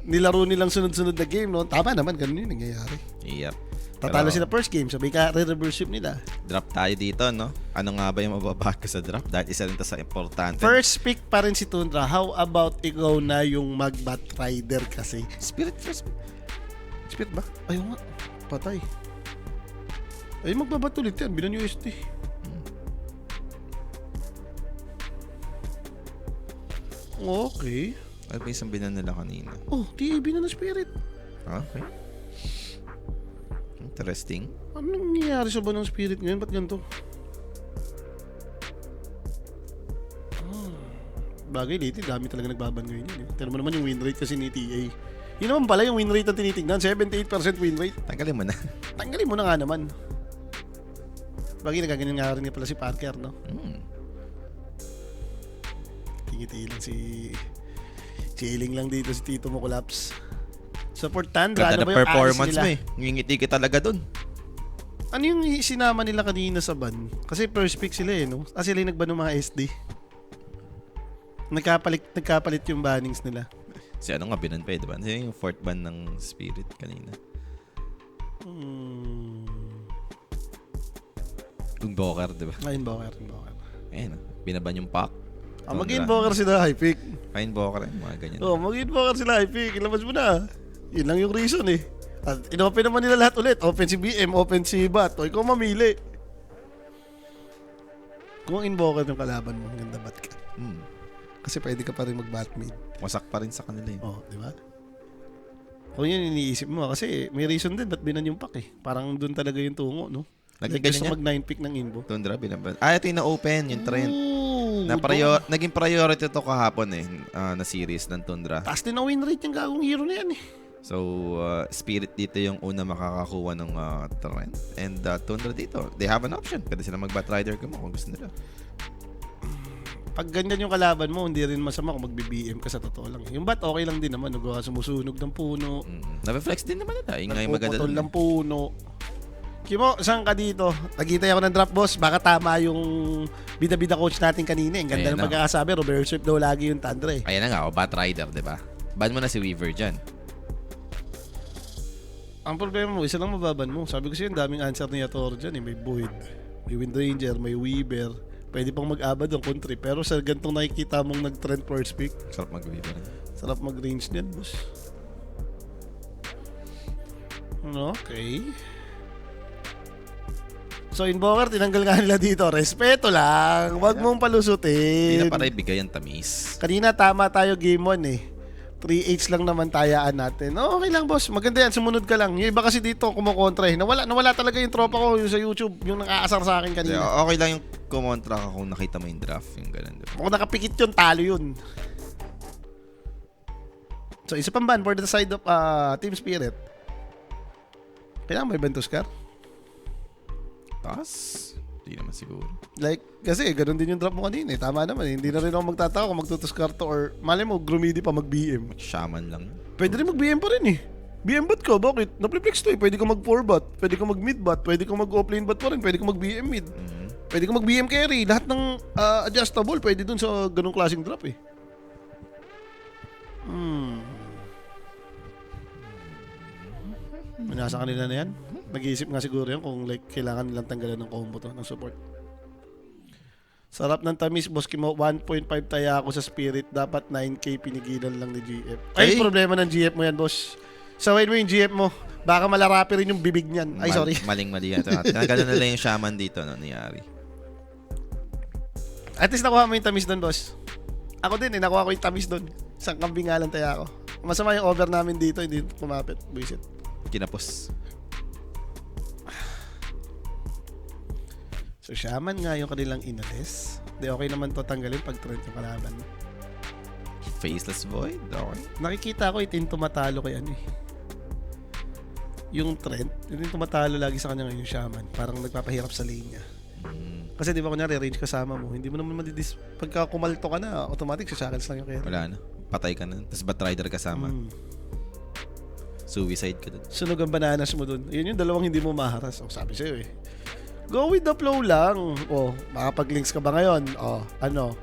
nilaro nilang sunod-sunod na game, no? Tama naman, ganun yung nangyayari. Yep. Tatalo Pero, sila first game, sabi ka, re-reverse sweep nila. Drop tayo dito, no? Ano nga ba yung mababago sa drop? Dahil isa rin to sa importante. First pick pa rin si Tundra. How about ikaw na yung mag-Bat Rider kasi? Spirit first. Spirit ba? Ayaw nga. Patay. Ay, magbabat ulit yan. Binan USD. Okay. Ano ba yung isang binan nila kanina? Oh, TAB na na Spirit. Okay. Interesting. Ano nangyayari sa ba ng Spirit ngayon? Ba't ganito? Bagay dito, dami talaga nagbaban ngayon yun. Pero naman yung win rate kasi ni TA. Yun naman pala yung win rate na tinitignan. 78% win rate. Tanggalin mo na. Tanggalin mo na nga naman. Bagay nagaganyan nga rin pala si Parker, no? Tingiti lang si chilling lang dito si Tito mo collapse. Support Tundra. Ganda Ano ba na yung performance alis mo nila? Ngingiti ka talaga dun. Ano yung sinama nila kanina sa ban? Kasi first pick sila eh, no? Sila yung nagban ng mga SD. Nagkapalit yung bannings nila. Si ano nga binan pa eh, diba? Sino yung fourth ban ng Spirit kanina? Invoker, diba? Invoker. Ayun, binaban yung pack. Mag-invoker sila high pick. Invoker, mga ganyan. Mag-invoker sila high pick. Ilabas mo na. Yun lang yung reason eh. At inopen naman nila lahat ulit. Open si BM, open si Bat. O ikaw mamili. Kung invoker yung kalaban mo, ganda bat ka. Kasi pwede ka pa rin mag-bat mid. Wasak pa rin sa kanila eh. Di ba? Kung yun iniisip mo, kasi may reason din ba't binan yung pack eh. Parang dun talaga yung tungo, no? Naging Gusto ganyan mag 9 pick ng invo. Tundra, binaban. Ito yung na-open, yung trend. Naging priority to kahapon eh, na series ng Tundra. Taas din ang win rate yung gagong hero na yan eh. So, Spirit dito yung una makakakuha ng trend. And Tundra dito, they have an option. Pwede sila mag-Bat Rider ka mo kung gusto nila. Pag ganyan yung kalaban mo, hindi rin masama kung mag-BBM ka sa totoo lang. Yung bat, okay lang din naman. Nagawa sumusunog ng puno. Na-reflex din naman nila. Yung nga yung maganda nagpuputol ng puno. Kimo, saan ka dito? Nagkita ako ng drop boss. Baka tama yung bida-bida coach natin kanina. Ang ganda ng pagkakasabi. Reverse sweep daw lagi yung Tundra eh. Ayan na nga, Bat Rider, diba? Ban mo na si Weaver dyan. Ang problema mo, isa lang mababan mo. Sabi ko sa'yo, ang daming answer ni Yatoro dyan eh. May Void, may Wind Ranger, may Weaver. Pwede pang mag-abad ng country. Pero sa gantong nakikita mong nag-trend first pick, Sarap mag-Weaver. sarap mag-range niyan, boss. Okay. So, Invoker, tinanggal nga nila dito. Respeto lang. Huwag mong palusutin. Hindi na para ibigay ang tamis. Kanina, tama tayo game 1 eh. 3H lang naman tayaan natin. Okay lang, boss. Maganda yan. Sumunod ka lang. Yung iba kasi dito kumukontra eh. Nawala talaga yung tropa ko yung sa YouTube. Yung nakaasar sa akin kanina. Okay lang yung kumontra ka kung nakita mo yung draft. Yung ganun. Diba? Kung nakapikit yun, talo yun. So, isa pang ban for the side of Team Spirit. Kailangan may Ventus car? Taas? Hindi naman siguro. Like, kasi ganun din yung drop mo kanina eh. Tama naman eh. Hindi na rin ako magtataka kung magtutuskar to or malay mo, Grumidi pa mag-BM. Shaman lang. Pwede rin mag-BM pa rin eh. BM bot ka, bakit? Napliflex to eh. Pwede ka mag-4 bot, pwede ka mag-mid bot, pwede ka mag-offlane bot pa rin, pwede ka mag-BM mid. Pwede ka mag-BM carry. Lahat ng adjustable, pwede dun sa ganung klaseng drop eh. Nasa kanila na yan. Nag-iisip nga siguro yan kung like kailangan nilang tanggalan ng combo to, ng support. Sarap ng tamis, boss Kimo. 1.5 taya ako sa Spirit. Dapat 9k pinigilan lang ni GF. Ay, problema ng GF mo yan, boss. Sawain mo yung GF mo. Baka malarapi rin yung bibig niyan. Ay, sorry. Maling-mali yan. Ganun na lang yung shaman dito, no, ni Ari. At least nakuha mo yung tamis doon, boss. Ako din eh, nakuha ko yung tamis doon. Isang kambing nga lang taya ako. Masama yung over namin dito, hindi kumapit. Buisit. Kinapos. So, shaman nga yung kanilang inalis. Di okay naman to tanggalin pag trend yung kalaban. Faceless Void? Okay. Nakikita ko itin tumatalo kay ano eh. Yung trend, yun yung tumatalo lagi sa kanya ngayon yung shaman. Parang nagpapahirap sa lane niya. Kasi di ba kunyari range kasama mo, hindi mo naman madidis. Pagka kumalto ka na, automatic sa-shackles lang yung kaya. Wala na. Patay ka na. Tapos Bat Rider kasama. Suicide ka dun. Sunog ang bananas mo dun. Yun yung dalawang hindi mo maharas. O, sabi sa'yo eh. Go with the flow lang. O, makapag-links ka ba ngayon? O, ano?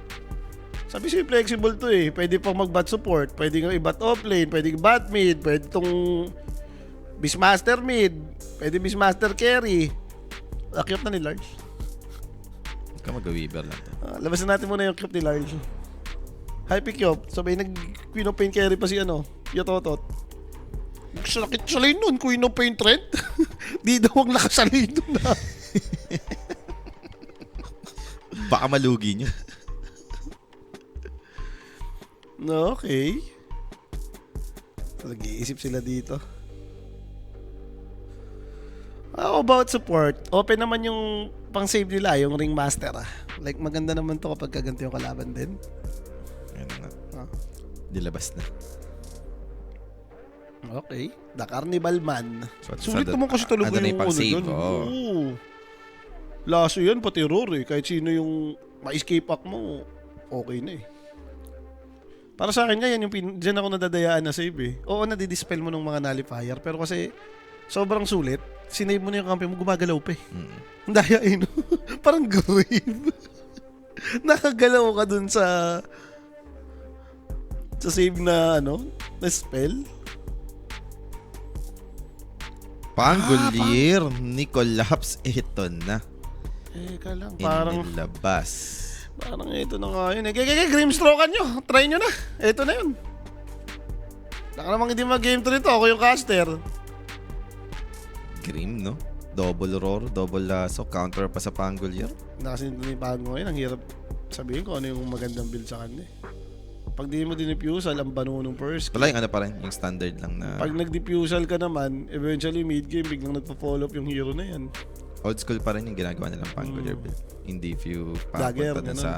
Sabi siya flexible to eh. Pwede pang mag-bat support, pwede kang i-bat offlane, pwede bat mid, pwede tong Beastmaster mid, pwede Beastmaster carry. Cute na ni Large. Huwag ka mag-weaver lang to. Labas na natin muna yung cute ni Large. Hype Kyop, sabay Queen of Pain carry pa si Yototot. Sakit sa lane nun, Queen of Pain trend. Di daw ang nakasalay nun na. Baka malugi nyo. No, okay. Nag-iisip sila dito. How about support? Open naman yung pang-save nila, yung Ringmaster Like maganda naman to kapag kaganti yung kalaban din. Ayun na. Ah. Dilabas na. Okay. The Carnival Man. So, Sulit naman kasi talaga ano na yung pang-save, dyan. oo. Oo. Laso yan, pati roar eh. Kahit sino yung ma-escape hack mo, okay na eh. Para sa akin ngayon, dyan ako nadadayaan na save eh. Oo, nadidispel mo ng mga nullifier. Pero kasi, sobrang sulit. Sinave mo na yung kampi mo, gumagalaw pa eh. Ang daya eh, no? Parang grave. Nakagalaw ka dun sa save na, na spell. Pangolier, Nicolaps, ito na. Teka lang, parang Inilabas. Parang ito na nga yun. Grimstroke nyo. Try nyo na. Ito na yun. Baka namang hindi mag-game to nito. Ako yung caster. Grim, no? Double roar, double lasso, counter pa sa Pangolier. Kasi ni Pango ngayon, ang hirap sabihin ko ano yung magandang build sa kanya. Pag di mo dinifusal, ang bano nung first. Wala yung ano pa rin, yung standard lang na... Pag nag-diffusal ka naman, eventually mid-game, biglang nagpa-follow up yung hero na yan. Old school pa rin yung ginagawa nilang Pangolier build. Hindi few Dagger, papunta na sa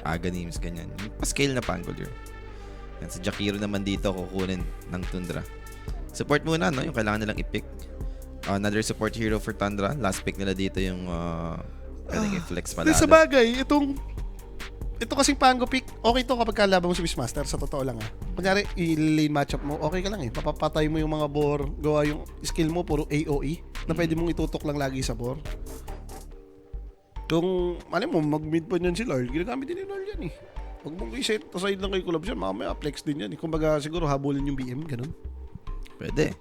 Aghanims, ganyan. Yung pa-scale na Pangolier. Yan, sa Jakiro naman dito kukunin ng Tundra. Support muna, no? Yung kailangan nilang i-pick. Another support hero for Tundra. Last pick nila dito yung pwedeng i-flex pala. Sa bagay, ito kasing Pango pick, okay to kapag kalaban mo si Beastmaster, sa totoo lang Kunyari, i-lane matchup mo, okay ka lang Papapatay mo yung mga boar, gawa yung skill mo, puro AOE, na pwede mong itutok lang lagi sa boar. Kung, mo, mag-mid pa niyan si Lord, ginagamit din ni Lord yan Huwag mong i-set aside lang kay Collabs yan, mamaya flex din yan Kumbaga, siguro habulin yung BM, ganun. Pwede.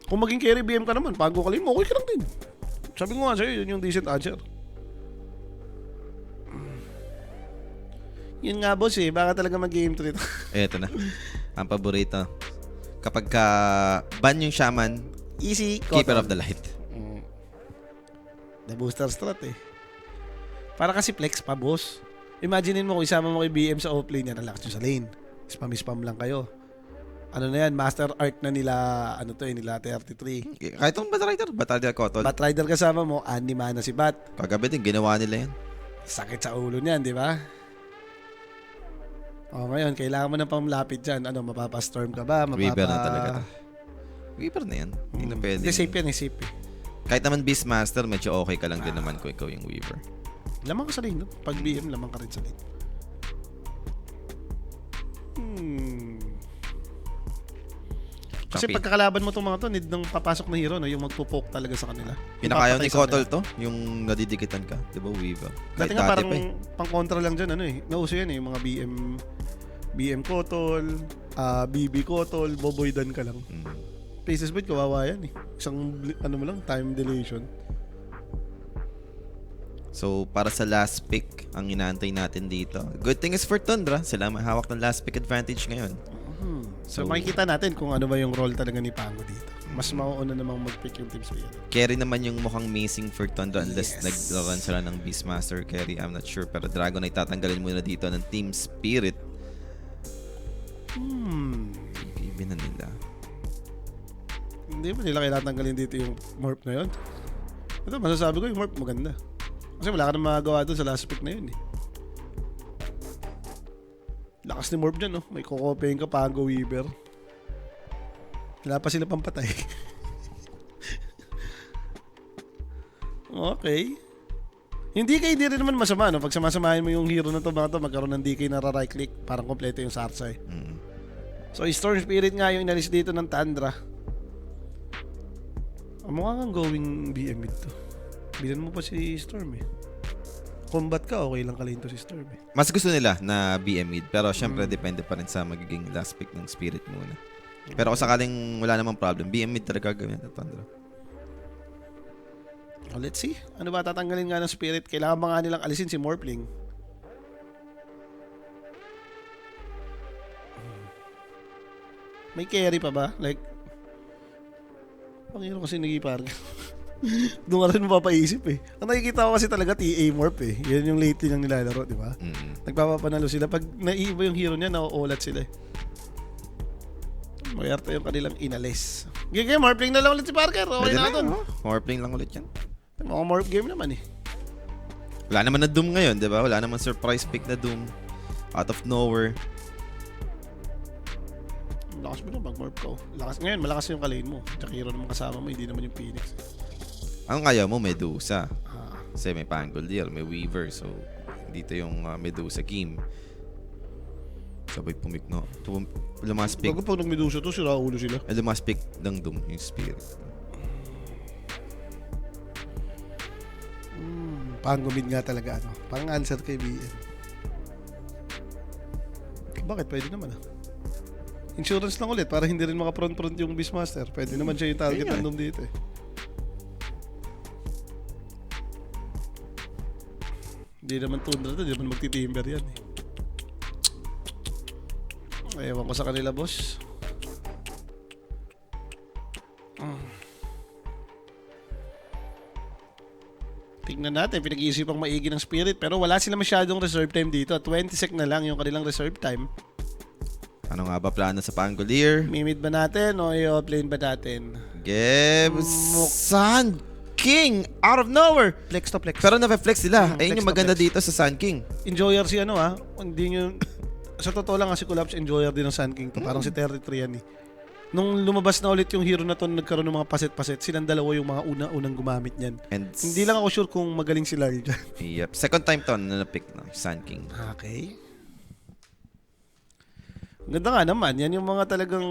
Kung maging carry BM ka naman, Pango ka mo, okay ka lang din. Sabi ko nga sa'yo, yun yung decent answer. Yun nga boss baka talaga mag-game to nito. Eto na. Ang paborito. Kapag ban yung shaman, Easy, Keeper of the Light. The booster strat Para kasi flex pa boss. Imaginein mo kung isama mo kay BM sa offlane yan, nalakas nyo sa lane. Spam lang kayo. Ano na yan, master arc na nila, nila 33. Kahit yung Batrider Kotol. Batrider kasama mo, anima na si Bat. Kagabi din, ginawa nila yan. Sakit sa ulo niyan, di ba? Ngayon, kailangan mo na pamlapit dyan. Mapapastorm ka ba? Weaver na talaga to. Weaver na yan. Hindi na pwede. Hindi, safe yan safe Kahit naman Beastmaster, medyo okay ka lang din naman kung ikaw yung Weaver. Lamang ka sa lane, no? Pag BM, lamang ka rin sa lane. Kasi pagkakalaban mo itong mga to, need ng papasok na hero, no? Yung magpo-poke talaga sa kanila. Pinakayaw ni Kotol to, yung nadidikitan ka. Diba, Weaver? Dati nga parang pang-kontra lang dyan, nauso yan yung mga BM Kotol, BB Kotol, boboydan ka lang. Faces Void, kawawa yan Isang, mo lang, time dilation. So, para sa last pick, ang inaantay natin dito. Good thing is for Tundra, sila may hawak ng last pick advantage ngayon. So, makikita natin kung ano ba yung role talaga ni Pango dito. Mas mauuna namang mag-pick yung Team Spirit. Carry naman yung mukhang missing for Tundra unless nag-run sila ng Beastmaster carry. I'm not sure. Pero Dragonite tatanggalin muna dito ng Team Spirit. Ibig na nila. Hindi ba nila kailangan tanggalin dito yung Morph na yun? Ito, masasabi ko yung Morph maganda. Kasi wala ka na magagawa doon sa last pick na yun Lakas ni Morph dyan May kukopehin ka, Pango Weaver. Wala pa sila pampatay. Okay. Yung DK hindi rin naman masama Pag samasamahin mo yung hero na to, mga to, magkaroon ng DK na right click, parang kompleto yung Sarsay. So, Storm Spirit nga yung inalis dito ng Tundra. Mukha kang going BM to. Bilan mo pa si Storm combat ka, okay lang kalin to si Storm eh. Mas gusto nila na BM mid, pero syempre depende pa rin sa magiging last pick ng Spirit muna. Pero kung sakaling wala namang problem, BM mid talaga gawin natin, Tundra. Oh, let's see. Ano ba tatanggalin nga ng Spirit? Kailangan ba nga nilang alisin si Morphling? May carry pa ba? Like, pangino kasi nag-i-park. Doon ka rin mapapaisip eh. Ang nakikita ko kasi talaga TA Morph eh. Yan yung lately nang nilalaro, di ba? Nagpapapanalo sila. Pag naiiba yung hero niya, nauulat sila eh. Mayarta yung kanilang inalis. Game, Morphling na lang ulit si Parker. Okay na doon. Morphling lang ulit yan. Mga Morph game naman eh. Wala naman na Doom ngayon, di ba? Wala naman surprise pick na Doom. Out of nowhere. Lakas mo na mag-morph ko. Lakas. Ngayon, malakas yung kalane mo. Jakiro naman kasama mo, hindi naman yung Phoenix. Ang kaya mo, Medusa. Kasi may Pangolier, may Weaver. So, dito yung Medusa game. Sabay pumikno. Lumaspik. Bago pag nag-Medusa to, sira ulo sila. Lumaspik ng Doom, yung Spirit. Pangumid nga talaga, ano. Parang answer kay BN. Bakit? Pwede naman ah. Insurance lang ulit para hindi rin maka-front-front yung Beastmaster. Pwede naman siya yung target ng Doom dito eh. Hindi naman Tundra to, hindi naman magti-timber yan eh. Ewan ko sa kanila, boss. Tingnan natin, pinag-iisipang maigi ng Spirit pero wala sila masyadong reserve time dito. 20 sec na lang yung kanilang reserve time. Ano nga ba plano sa Pangolier? Mimid ba natin o i-offlane ba natin? Sun King out of nowhere. Flex to flex. Pero na-flex sila. flex Ayun yung to maganda flex. dito sa Sun King. Enjoyer si ano hindi nyo... Sa totoo lang si Collapse enjoyer din ng Sun King to. Parang si 33 yan eh. Nung lumabas na ulit yung hero na to, nagkaroon ng mga paset-paset, silang dalawa yung mga unang gumamit niyan. And Hindi lang ako sure kung magaling sila dyan. yep. Second time to na na-pick na Sun King. Okay. Ganda nga naman. Yan yung mga talagang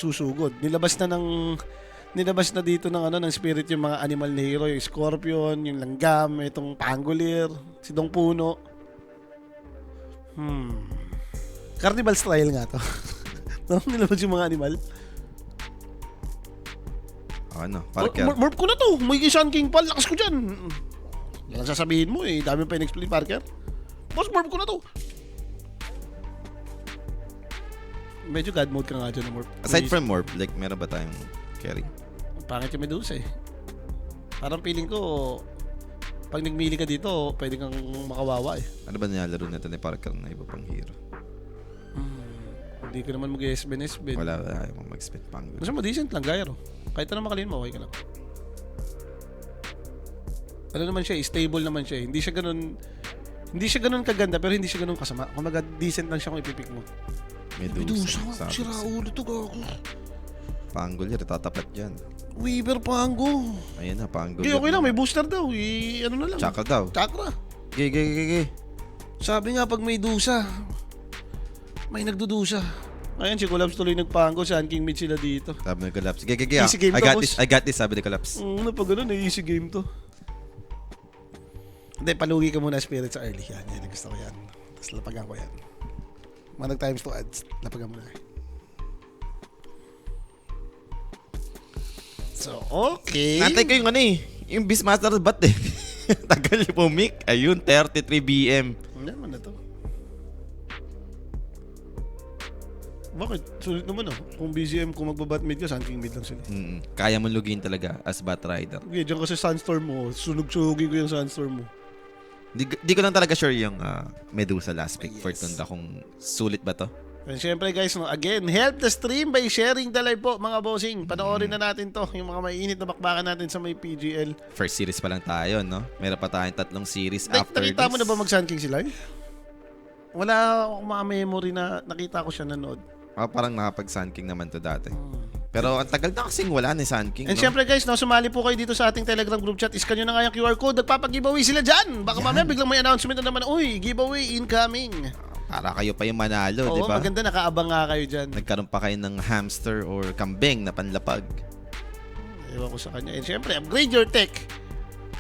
susugod. Nilabas na dito ng ng Spirit yung mga animal na hero, yung Scorpion, yung Langgam, itong Pangolier, si Dong Puno. Carnival style nga to. No, nilabas yung mga animal. Ano? Parker. Morph ko na to. May Sun King pa. Lakas ko dyan. Yan ang sasabihin mo eh. Dami pa in-explain, Parker. Boss, morph ko na to. Medyo god mode ka nga dyan na morph. Aside from Morph, like meron ba tayong carry? Pangit yung Medusa eh. Parang feeling ko, pag nagmili ka dito, pwede kang makawawa eh. Ano ba nilalaro natin ni Parker na iba pang hero? Hindi ka naman mag-SBN. Wala ayaw mong mag-spit Pangolier. Basta mo decent lang, Gyro. Kahit na makalin mo, okay ka lang. Ano naman siya, stable naman siya. Hindi siya ganun kaganda, pero hindi siya ganun kasama. Kumaga, decent lang siya kung ipipik mo. Medusa. Sira ulo to, gago. Pangolier, tatapat dyan. Weaver Pango. Ayan na, Pangolier. Okay lang, may booster daw. Ano na lang. Chakra daw. Chakra. Gay. Sabi nga pag may dusa, may nagdudusa. Ayan, si Collapse tuloy nagpango. Sun King mid sila dito. Sabi ni Collapse. Gay. Easy game to, boss. I got this, sabi ni Collapse. Ano pa ganun, easy game to. Hindi, palugi ka muna Spirit sa early. Yan, gusto ko yan. Tapos lapagan ko yan. Manag times 2 ads. Lapagan mo na. So, okay. Natay ko yung yung Beastmaster bat eh. Tagal yung pumik. Ayun, 33 BM. Ano naman na to? Bakit? Sulit naman Kung BGM, kung magbabat mid ka, Sun King mid lang sila. Kaya mo lugin talaga as Bat Rider. Okay, dyan kasi Sunstorm mo. Sunog-sugi ko yung Sunstorm mo. Di ko lang talaga sure yung Medusa last pick for Tunda kung sulit ba to. And syempre guys, again, help the stream by sharing the live po mga bossing. Panoorin na natin to, yung mga mainit na bakbakan natin sa may PGL. First series pa lang tayo, no? Meron pa tayong 3 series after Nakita this. mo na ba mag-Sun King sila? Wala akong mga memory na nakita ko siya nanood. Parang nakapag-Sun King naman to dati. Pero ang tagal na kasing wala ni Sun King, And syempre guys, sumali po kayo dito sa ating Telegram group chat. Iskan nyo na nga yung QR code. Nagpapag-giveaway sila dyan. Baka mamaya biglang may announcement na naman. Uy, giveaway incoming. Para kayo pa yung manalo, di Oo, ba? maganda. Nakaabang nga kayo dyan. Nagkaroon pa kayo ng hamster or kambing na panlapag. Ewan ko sa kanya. And syempre, upgrade your tech.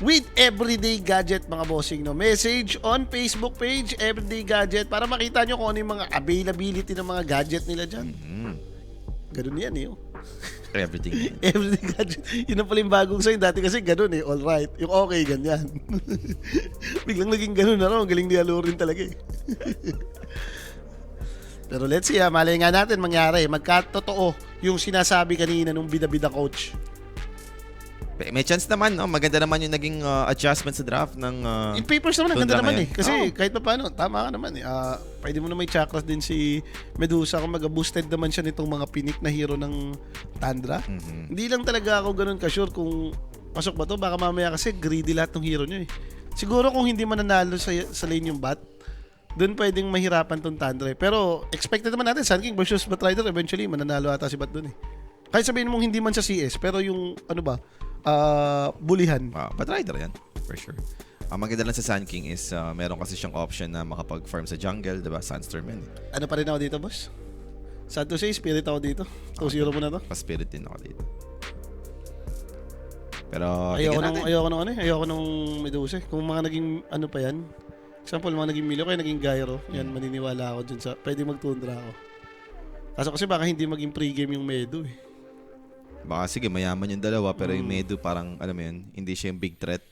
with Everyday Gadget mga bossing, no? Message on Facebook page, Everyday Gadget, para makita nyo kung ano yung mga availability ng mga gadget nila dyan. Ganun yan eh. Oh. Everything. Everyday Gadget. Yun na pala yung bagong sign. Dati kasi ganun eh, alright. Yung okay, ganyan. Biglang naging ganun na raw. Ang galing ni Alurin talaga eh. Pero let's see malay nga natin mangyari. Magkatotoo yung sinasabi kanina nung bida-bida coach. May chance naman, no? Maganda naman yung naging adjustment sa draft ng In papers naman, ang Tundra ganda naman ngayon. eh. Kasi kahit pa paano, tama ka naman eh. Pwede mo na may chakras din si Medusa kung mag-boosted naman siya nitong mga pinik na hero ng Tundra. Hindi lang talaga ako ganun ka-sure kung pasok ba to. Baka mamaya kasi greedy lahat ng hero nyo eh. Siguro kung hindi mananalo sa lane yung bot, doon pwedeng mahirapan tong Tundra eh. Pero expected naman natin, Sun King versus Batrider, eventually mananalo ata si Bat doon eh. Kahit sabihin mong hindi man sa CS, pero yung ano ba, bulihan. But rider yan, for sure. Ang maganda lang sa Sun King is meron kasi siyang option na makapag-farm sa jungle, diba? Sunstorm yan. Ano pa rin ako dito, boss? Sad to say, spirit ako dito. 2-0 mo na to. Pa-spirit din ako dito. Pero ayoko nung Medusa. Kung mga naging ano pa yan, example, mga naging Milo, kaya naging Gyro, yan, maniniwala ako dun sa, pwede mag-Tundra ako. Kaso kasi baka hindi maging pregame yung Medu eh. Baka sige, mayaman yung dalawa, pero yung Medu parang, alam mo yun, hindi siya yung big threat.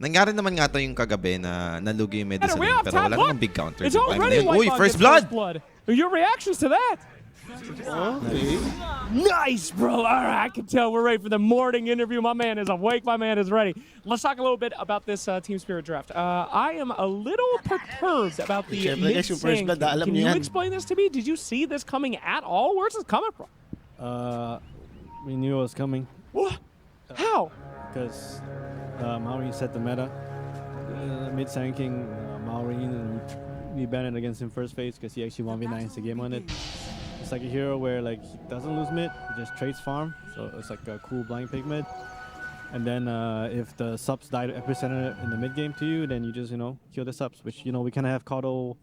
Nangyari naman nga to yung kagabi na nalugi yung Medu sa lane, pero wala namang big counter. It's already Uy, White first Bond gets blood! Your reactions to that? Okay. Nice, bro. All right, I can tell we're ready for the morning interview. My man is awake. My man is ready. Let's talk a little bit about this Team Spirit draft. I am a little perturbed about the Siyempre, guys, yung first blood, alam Can niyo you yan. explain this to me? Did you see this coming at all? Where's this coming from? We knew it was coming What? How? because Maureen set the meta. Mid King Maureen, and we banned it against him first phase because he actually 1v9s the game on it. It's like a hero where like he doesn't lose mid, he just trades farm. So it's like a cool blind pick mid. And then if the subs die to epicenter in the mid game to you, then you just kill the subs, which we kind of have Kato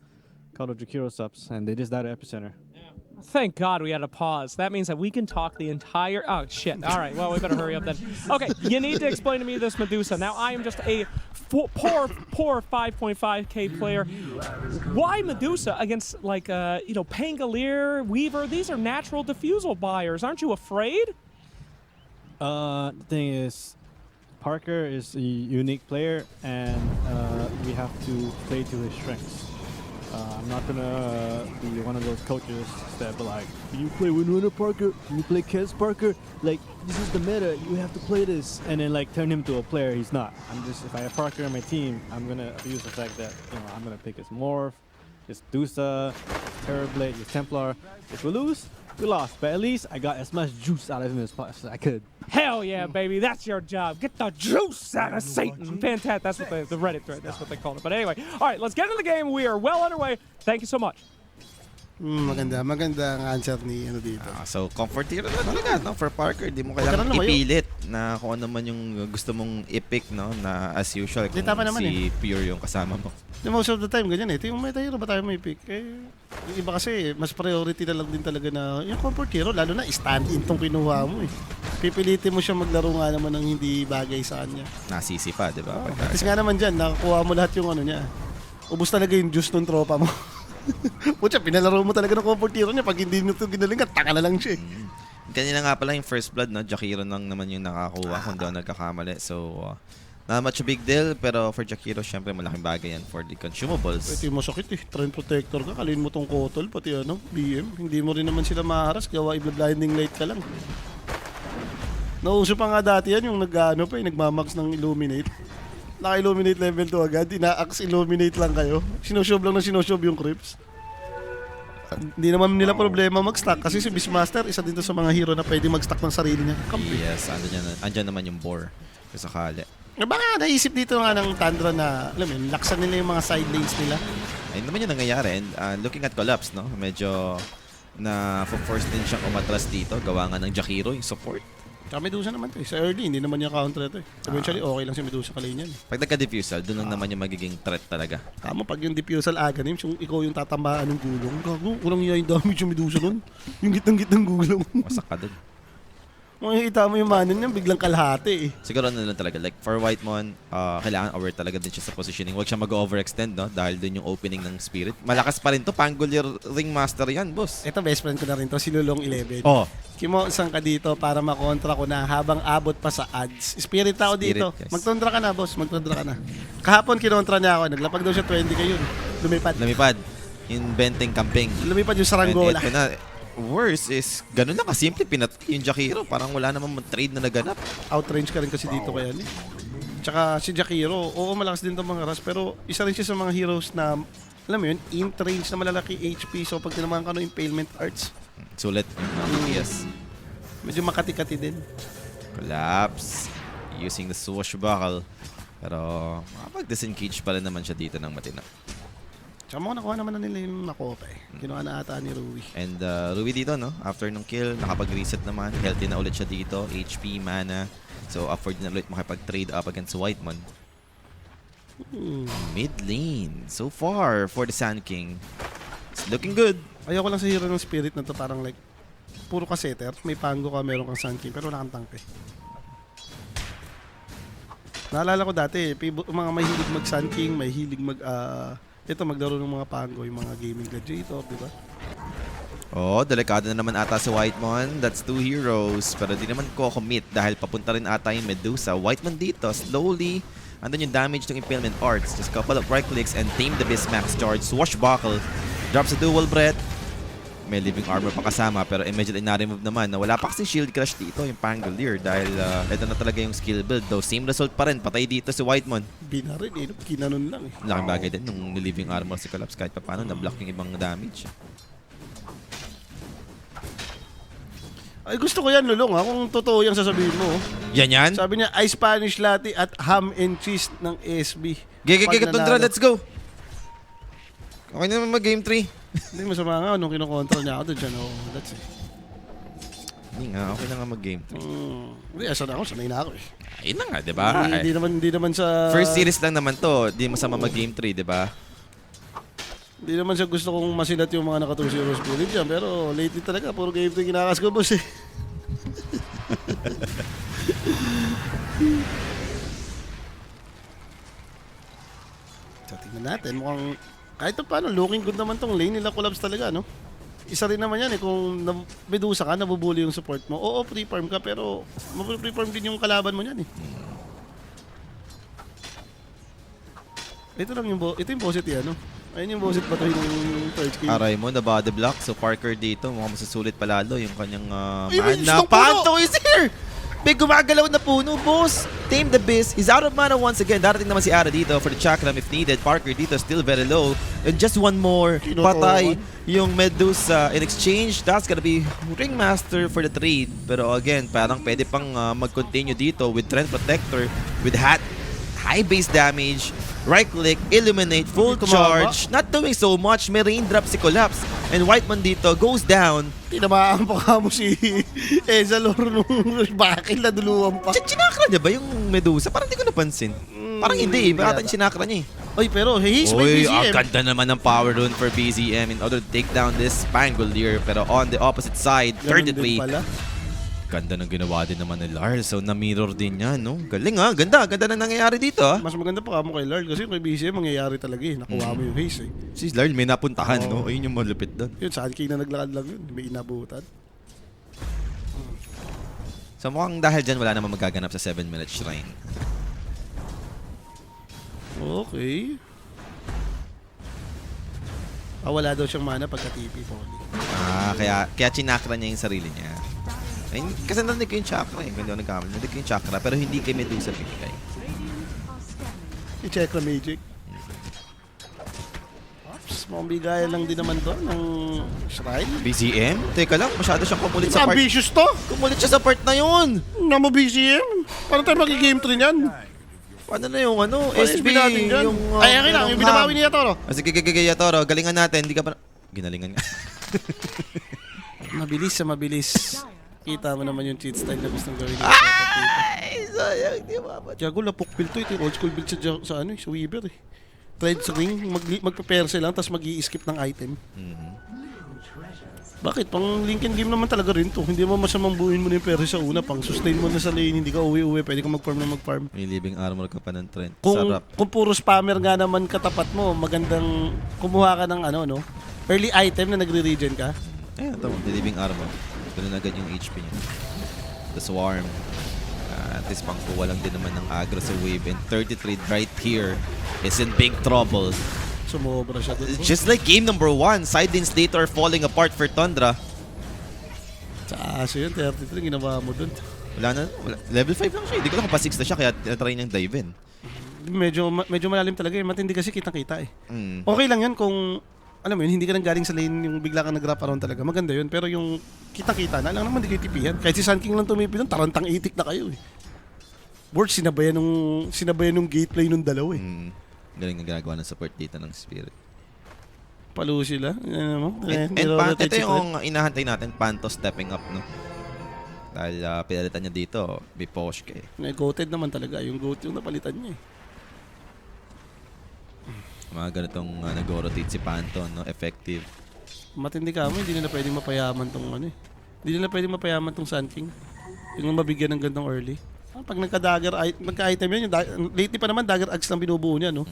Jakiro subs, and they just die to epicenter. Thank God we had a pause. That means that we can talk the entire... Oh, shit. All right. Well, we better hurry up then. Okay, you need to explain to me this Medusa. Now, I am just a poor 5.5k player. Why Medusa against, like, Pangolier, Weaver? These are natural diffusal buyers. Aren't you afraid? The thing is, Parker is a unique player, and we have to play to his strengths. I'm not gonna be one of those coaches that be like, you play Winona Parker, you play Kez Parker, like this is the meta, you have to play this, and then like turn him to a player he's not. If I have Parker on my team, I'm gonna abuse the fact that I'm gonna pick his Morph, his Dusa, his Terrorblade, his Templar. If we lose, we lost, but at least I got as much juice out of him as I could. Hell yeah, baby. That's your job. Get the juice out of Satan. Fantastic. That's what the Reddit thread, that's what they call it. But anyway, all right, let's get into the game. We are well underway. Thank you so much. Maganda ang answer ni dito. So, comfort hero na talaga, no? For Parker, di mo kailangan ipilit na kung ano man yung gusto mong i-pick, no? Na as usual, kung tama naman si Pure yung kasama mo. Most of the time, ganyan eh. Ito yung meta hero ba tayo may pick? Yung iba kasi, mas priority na lang din talaga na yung comfort hero, lalo na stand-in tong kinuha mo eh. Pipilitin mo siya maglaro nga naman ng hindi bagay sa kanya. Nasisi pa, di ba? Kasi nga naman dyan, nakakuha mo lahat yung niya. Ubus talaga yung juice ng tropa mo. Pucha, pinalaro mo talaga ng comfort hero niya. Pag hindi nyo ito ginalingan, taka na lang siya eh. Kanina nga pala yung first blood, no? Jakiro lang naman yung nakakuha kung doon nagkakamali. So, not much a big deal, pero for Jakiro, syempre malaking bagay yan for the consumables. Ito yung masakit eh. Trend protector ka, kalin mo tong Kotol, pati BM. Hindi mo rin naman sila maharas, gawa i-blinding light ka lang. Nauso pa nga dati yan, yung nagmamax ng illuminate. Naka-illuminate level 2 agad, ina-axe illuminate lang kayo. Sinoshob lang na sinoshob yung creeps. Hindi naman nila problema mag-stack kasi si Beastmaster, isa din to sa mga hero na pwede mag-stack ng sarili niya. Kampi. Yes, andyan naman yung bore sa sakali. Baka naisip dito nga ng Tundra na, alam mo yun, laksan nila yung mga side lanes nila. Ayun naman yung nangyayari. And looking at Collapse, no? Medyo na-force din siyang umatras dito. Gawa nga ng Jakiro yung support. Tsaka Medusa naman to eh. Sa early, hindi naman niya counter ito eh. Eventually, okay lang si Medusa kalay niyan. Pag nagka-diffusal, doon lang naman yung magiging threat talaga. Tama, pag yung diffusal agonims, yung ikaw yung tatambaan ng gulong. Gago, walang iya yung damage yung Medusa nun. Yung gitang-gitang gulong. Wasak ka doon. Makikita mo yung mana niya, biglang kalahati eh. Siguro ano lang talaga, like for Whitemon, kailangan aware talaga din siya sa positioning. Huwag siya mag-overextend, no? Dahil dun yung opening ng Spirit. Malakas pa rin to, Pangolier Ringmaster yan, boss. Ito, best friend ko na rin to, si Lulong 11. Oh, Kimo, saan ka dito para makontra ko na habang abot pa sa ads. Spirit ako Spirit, dito. guys. Magtundra ka na, boss. Magtundra ka na. Kahapon kinontra niya ako. Naglapag daw siya 20 kayo. Lumipad. lamipad. Inventing camping. Lumipad yung And saranggola. ito na, worse is, ganun lang kasimple, pinatay yung Jakiro. Parang wala namang trade na naganap. Outrange ka rin kasi dito kaya ni. Tsaka si Jakiro, oo malakas din itong mga ras, pero isa rin siya sa mga heroes na, alam mo yun, int range na malalaki HP. So pag tinamaan ka ng impalement arts, Sulit. Yes. medyo makati-kati din. Collapse. Using the swashbuckle. Pero, makapag-disengage pa rin naman siya dito ng matino. Tsaka mo nakuha naman na nila yung Makopa eh. Kinuha na ata ni Rui. And Rui dito, no? After nung kill, nakapag-reset naman. Healthy na ulit siya dito. HP, mana. So, afford na ulit makipag-trade up against Whitemon. Mid lane. So far, for the Sand King. It's looking good. Ayoko lang sa hero ng Spirit na to, parang like, puro ka setter. May pango ka, meron kang Sun King, pero wala kang tank eh. Naalala ko dati, mga may hilig mag Sun King, may hilig ito maglaro ng mga pango, yung mga gaming gladiator, di ba? Oh, delikado na naman ata si Whitemon. That's 2 heroes. Pero di naman ko commit dahil papunta rin ata yung Medusa. Whitemon dito, slowly. Andun yung damage ng Impalement Arts. Just couple of right clicks and tame the Beast Max Charge. Swashbuckle. Drops a dual breath. May living armor pa kasama pero immediately na-remove naman na wala pa kasi shield crush dito yung Pangolier dahil ito na talaga yung skill build. Though same result pa rin. Patay dito si Whitemon. Binarin eh, kinanon lang eh. Laking bagay din nung living armor si Collapse kahit pa paano na-block yung ibang damage. Ay gusto ko yan, Lulong ha, kung totoo yung sasabihin mo. Yan. Sabi niya, ay Spanish latte at ham and cheese ng SB. Gege, Pag Tundra, nanalo. let's go! Okay na naman mag-game 3. Hindi masama nga, nung kinokontra niya ako doon siya, no, that's it. Hindi nga, okay na nga mag-game 3. Hindi, asan ako, sanay na ako eh. Ayun na nga, di ba? Hindi naman sa... First series lang naman to, di masama mag-game 3, di ba? Hindi naman siya gusto kong masilat yung mga naka 2-0 spirit dyan, pero lately talaga, puro game 3 kinakas ko, boss eh. So, tingnan natin, mukhang kahit pa paano, looking good naman tong lane nila collabs talaga, no? Isa rin naman yan eh, kung Medusa ka, nabubuli yung support mo. Oo, pre-farm ka, pero pre-farm din yung kalaban mo yan eh. Ito lang yung ito yung bosit yan, no? Ayun yung bosit batuhin ng third skill. Aray mo, na body block. So Parker dito, mukhang masasulit palalo yung kanyang Ay, may mana. gustong puno! Panto is here! May gumagalaw na puno, boss! Tame the Beast. He's out of mana once again. Darating naman si Ara dito for the chakram if needed. Parker dito still very low. And just one more. Patay yung Medusa. In exchange, that's gonna be Ringmaster for the trade. Pero again, parang pwede pang mag-continue dito with Trend Protector, with high base damage, right click, illuminate, full charge. Not doing so much. May raindrop si Collapse. And Whitemon dito goes down. Tinamaan pa ka mo si Ezalor nung bakit naduluan pa. Sinakra niya ba yung Medusa? Parang hindi ko napansin. Parang hindi eh. Baka sinakra niya eh. Oy, pero he's may Uy, ang BGM. ganda naman ng power rune for BZM in order to take down this Pangolier. Pero on the opposite side, Ganun third din way. pala. Ganda ng ginawa din naman ni Lars. So, na-mirror din niya, no? Galing ha. Ganda na nangyayari dito ha. Mas maganda pa mo kay Lard kasi kay BCM mangyayari talaga eh. Nakuha mo yung haze eh. Si Lars may napuntahan, no? Ayun yung malupit doon. Yun, Sand King na naglakad lang yun. May inabutan. So, mukhang dahil dyan, wala naman magaganap sa 7-minute shrine. Okay. Wala daw siyang mana pagka TP, Polly. Kaya chinakra niya yung sarili niya. Ay, kasi narinig ko yung chakra eh. Hindi ako nagkamali. Narinig ko yung chakra, pero hindi kay Medusa pinigay. I-check na Magic. Ops, mukhang bigayan lang din naman to ng shrine. BZM? Teka lang, masyado siyang kumulit sa part. Ambitious to! Kumulit siya sa part na yun! Namo BCM! Paano tayo mag-game 3 niyan? Paano na yung ano? SB natin dyan. Ay, akin lang, yung binabawi niya to, no? Sige, Toro. Galingan natin. Hindi ka pa... Ginalingan nga. Mabilis sa mabilis. Kita mo naman yung cheat style na gustong gawin niya. Ay, sayang. Di ba? Tiago, lapok build to. Ito yung old school build sa Weaver eh. Trade swing, magpe-perse lang, tapos mag-i-skip ng item. Bakit? Pang Lincoln game naman talaga rin to. Hindi mo masamang buuin mo na yung pera sa una. Pang sustain mo na sa lane, hindi ka uwi-uwi. Pwede ka mag-farm na mag-farm. May living armor ka pa ng trend. Kung, Sarap. kung puro spammer nga naman katapat mo, magandang kumuha ka ng ano, no? Early item na nagre-regen ka. Ayan, ito. The living armor. Ganun agad yung HP niya. The swarm. At least pang kuha lang din naman ng aggro sa wave. And 33 right here is in big trouble. Sumobra siya doon. Just like game number 1, side lanes dito are falling apart for Tundra. Sa aso yun, 33, ginawa mo doon. Wala. Level 5 lang siya. Hindi ko lang kung pa 6 na siya kaya try niyang dive in. Medyo malalim talaga eh. Matindi kasi kitang-kita eh. Mm. Okay lang yan kung, alam mo yun, hindi ka nang galing sa lane yung bigla kang nag-wrap around talaga. Maganda yun. Pero yung kitang-kita na lang naman, di kayo tipihan. Kahit si Sun King lang tumipi doon, tarantang itik na kayo eh. Word, sinabayan nung gateway nung dalaw eh. Galing na ginagawa ng support dito ng Spirit. Palo sila. Ano mo? And ito yung inahantay natin, Panto stepping up, no? Dahil pinalitan niya dito, Biposhke. Goated naman talaga. Yung goat yung napalitan niya eh. Mga ganitong nag-rotate si Panto, no? Effective. Matindi ka mo, hindi nila pwedeng mapayaman tong ano eh. Hindi nila pwedeng mapayaman tong Sun King. Yung mabigyan ng gandang early. Pag nagka-item yun, lately pa naman dagger axe lang binubuo niya, no?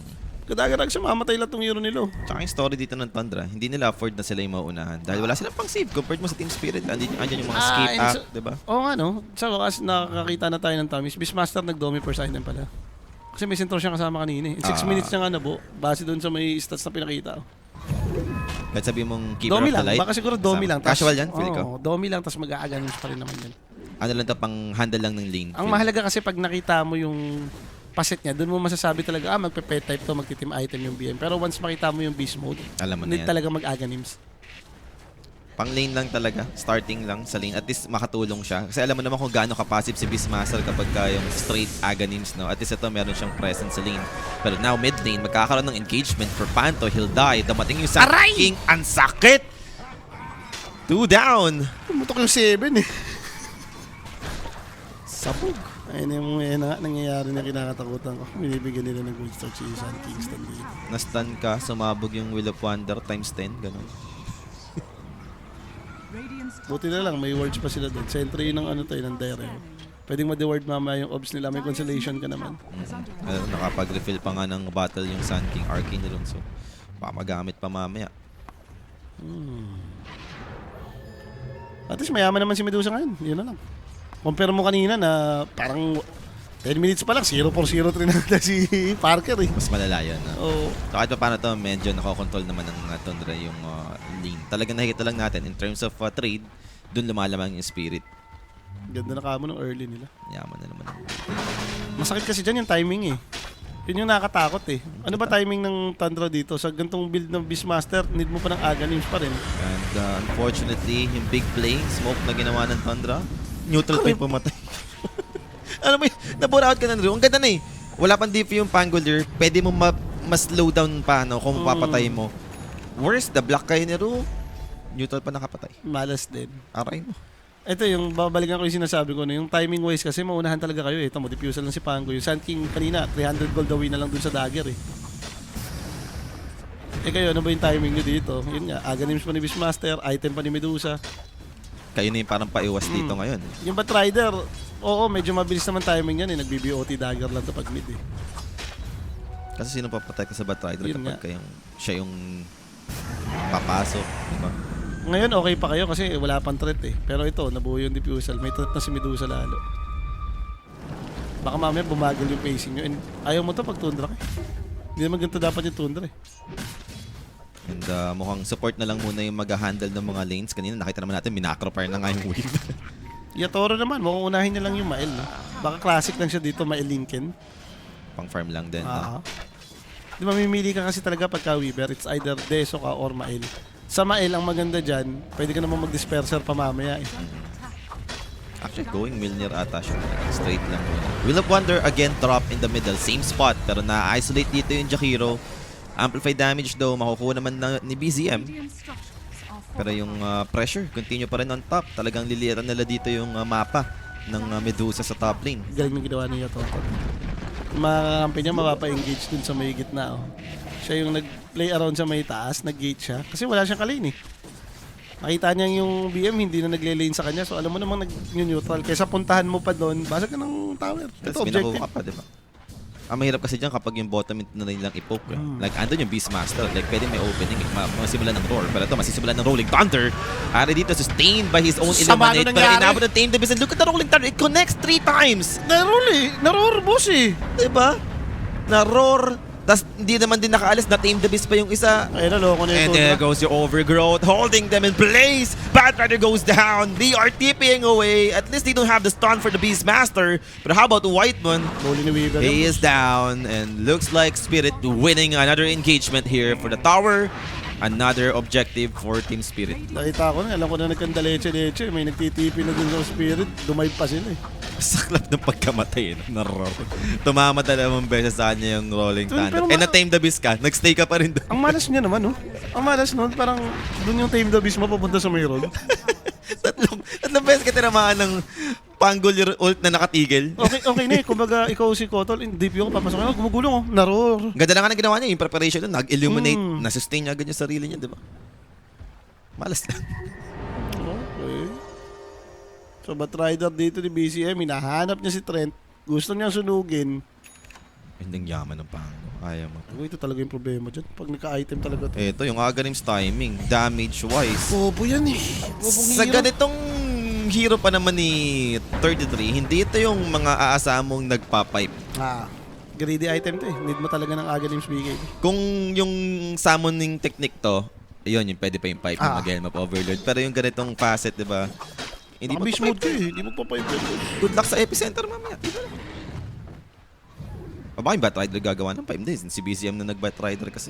Dagger axe, mamatay lang tong hero nila. Tsaka yung story dito ng Tundra, hindi nila afford na sila yung mauunahan. Dahil wala silang pang save compared mo sa Team Spirit. Andyan yung mga escape and app, so- diba? Oo nga, no? Sa wakas, nakakakita na tayo ng Tamis. Beastmaster nag-domi first item pala. Kasi may sentro siyang kasama kanina eh. In 6 minutes niya nga nabo, base doon sa may stats na pinakita. Kahit sabi mong Keeper Domi of the lang, Light. baka siguro domi lang. Casual yan, feel ko. Oo, domi lang, tapos mag-aaganis pa rin naman yan. Ano lang to, pang handle lang ng lane. Ang mahalaga kasi pag nakita mo yung paset niya, doon mo masasabi talaga, magpe-pet type to, magti-team item yung BM. Pero once makita mo yung beast mode, Alam mo na hindi yan. talaga mag-aganims. Pang lane lang talaga, starting lang sa lane. At least makatulong siya. Kasi alam mo naman kung gaano ka-passive si Beastmaster kapag yung straight Aghanims, no? At least ito, meron siyang presence sa lane. Pero now, mid lane, magkakaroon ng engagement for Panto. He'll die. Dumating yung Sun King. Ang sakit! 2 down! Mutok yung 7 eh. Sabog. Ayun yung nangyayari na kinakatakutan ko. Binibigyan nila ng good start si Sun Kingston dito. Na-stun ka, sumabog yung Will of Wonder times 10, ganun. Buti na lang, may wards pa sila doon. Sentry ng ano tayo, ng Dere. Pwedeng ma-deward mamaya yung obs nila. May consolation ka naman. Nakapag-refill pa nga ng battle yung Sun King Arcane nilong. So, baka magamit pa mamaya. At least mayaman naman si Medusa ngayon. Yun na lang. Compare mo kanina na parang 10 minutes pa lang, 0-4-0-3 na si Parker eh. Mas malala yun. Oo. So kahit pa paano to, medyo nakokontrol naman ng Tundra yung lane. Talagang nakikita lang natin in terms of trade, dun lumalamang yung Spirit. Ganda na kamo ng early nila. Yaman na naman. Masakit kasi dyan yung timing eh. Yun yung nakakatakot eh. Ano ba timing ng Tundra dito? Sa gantong build ng Beastmaster, need mo pa ng Aghanims pa rin. And unfortunately, yung big play, smoke na ginawa ng Tundra, neutral pa yung pumatay. Ano mo nabore out ka na rin. Ang ganda na eh. Wala pang DP yung Pangolier. Pwede mo mas-slow down pa no, kung papatay mo. Worse, the block kayo ni Ru. Neutral pa nakapatay. Malas din. Aray mo. Ito yung babalikan ko yung sinasabi ko na yung timing wise kasi maunahan talaga kayo eh. Ito mo, diffusal lang si Pango. Yung Sun King kanina, 300 gold away na lang dun sa dagger eh. Eh kayo, ano ba yung timing nyo dito? Yun nga, Aghanims pa ni Beastmaster, item pa ni Medusa. Kayo na yung parang paiwas dito ngayon. Yung Batrider, oo, medyo mabilis naman timing yan eh. Nag-BBOT dagger lang to pag mid eh. Kasi sino papatay ka sa Batrider Yun kapag nga. siya yung papasok, di ba? Ngayon okay pa kayo kasi wala pang threat eh. Pero ito, nabuo yung diffusal. May threat na si Medusa lalo. Baka mamaya bumagal yung pacing nyo. And ayaw mo to pag Tundra ka. Hindi naman ganito dapat yung Tundra eh. And mukhang support na lang muna yung mag-handle ng mga lanes. Kanina nakita naman natin, minacropire na nga yung wave. Yatoro naman, mukhang unahin niya lang yung Mael. No? Baka classic lang siya dito, Mael Lincoln. Pang farm lang din. No? Di ba mamimili ka kasi talaga pagka Weaver, it's either Deso ka or Mael. Sa Mael, ang maganda dyan, pwede ka naman mag-disperser pa mamaya eh. Actually, going Milner ata siya. Straight lang muna. Will of Wonder again drop in the middle. Same spot. Pero na-isolate dito yung Jakiro. Amplify damage daw. Makukuha naman ni BZM. Pero yung pressure, continue pa rin on top. Talagang liliran nila dito yung mapa ng Medusa sa top lane. Galing ng ginawa niya to. Yung mga kakampi niya mapapa-engage dun sa may gitna. Oh. Siya yung nag-play around sa may taas, nag-gate siya. Kasi wala siyang kalane eh. Nakita niya yung BM, hindi na nagle-lane sa kanya. So alam mo namang nag-neutral. Kaysa puntahan mo pa doon, basag ka ng tower. Ito, Tapos pinakuha objective. ka pa, di ba? Ang mahirap kasi dyan kapag yung bottom na nilang i-poke. Like, andun yung Beastmaster. Like, pwede may opening. Masimulan ng roar. Pero ito, masisimulan ng Rolling Thunder. Ari dito, sustained by his own Sama Illuminate. na Pero nangyari. inabot ng Tame Division. Look at the Rolling Thunder. It connects 3 times. Naroar boss eh. Diba? Na-roar. Tapos hindi naman din nakaalis. Na-Tame the Beast pa yung isa. Ayun, loko na And yung there Tundra. goes your Overgrowth, holding them in place. Batrider goes down. They are tipping away. At least they don't have the stun for the Beastmaster. But how about the Whiteman? Bully ni Weaver. He is down and looks like Spirit winning another engagement here for the tower. Another objective for Team Spirit. Nakita ko na, alam ko na nagkandaleche-leche. May nagtitipi na dun sa Spirit. Dumayad pa sila eh. Saklap ng pagkamatay. Tumama dalawang beses sa kanya yung Rolling Pero Thunder. And na-tame the beast ka. Nag-stay ka pa rin doon. Ang malas niya naman, no? Ang malas nun, parang dun yung Tame the Beast mo papunta sa Mayroon. tatlong beses ka tinamaan ng Pangolier ult na nakatigil. Okay na eh. Kumbaga, ikaw si Kotol, deep yung papasok na, gumugulong oh. Naroar. Ganda na nga na ginawa niya. Yung preparation nun, nag-illuminate. Mm. Na-sustain niya agad yung sarili niya, di ba? Malas lang. Okay. So, Batrider dito ni BCM, hinahanap niya si Trent. Gusto niyang sunugin. Hindi yaman ng Pango. Ayaw mo. Ito talaga yung problema dyan. Pag naka-item talaga to. Ito, yung Aghanim's timing. Damage-wise. Bobo yan eh. Bobong Sa hero. ganitong hero pa naman ni 33, hindi ito yung mga aasamong nagpa-pipe. Greedy item to eh. Need mo talaga ng Aghanim's BKB. Kung yung summoning technique to, yun, yung pwede pa yung pipe yung Ah. mag-helm up overload. Pero yung ganitong facet, di ba? Hindi Baka beast mode ka eh. Hindi mo pa pipe. Good luck sa epicenter mamaya. O baka yung Batrider gagawa ng pipe. Hindi, si BCM na nag-Batrider kasi.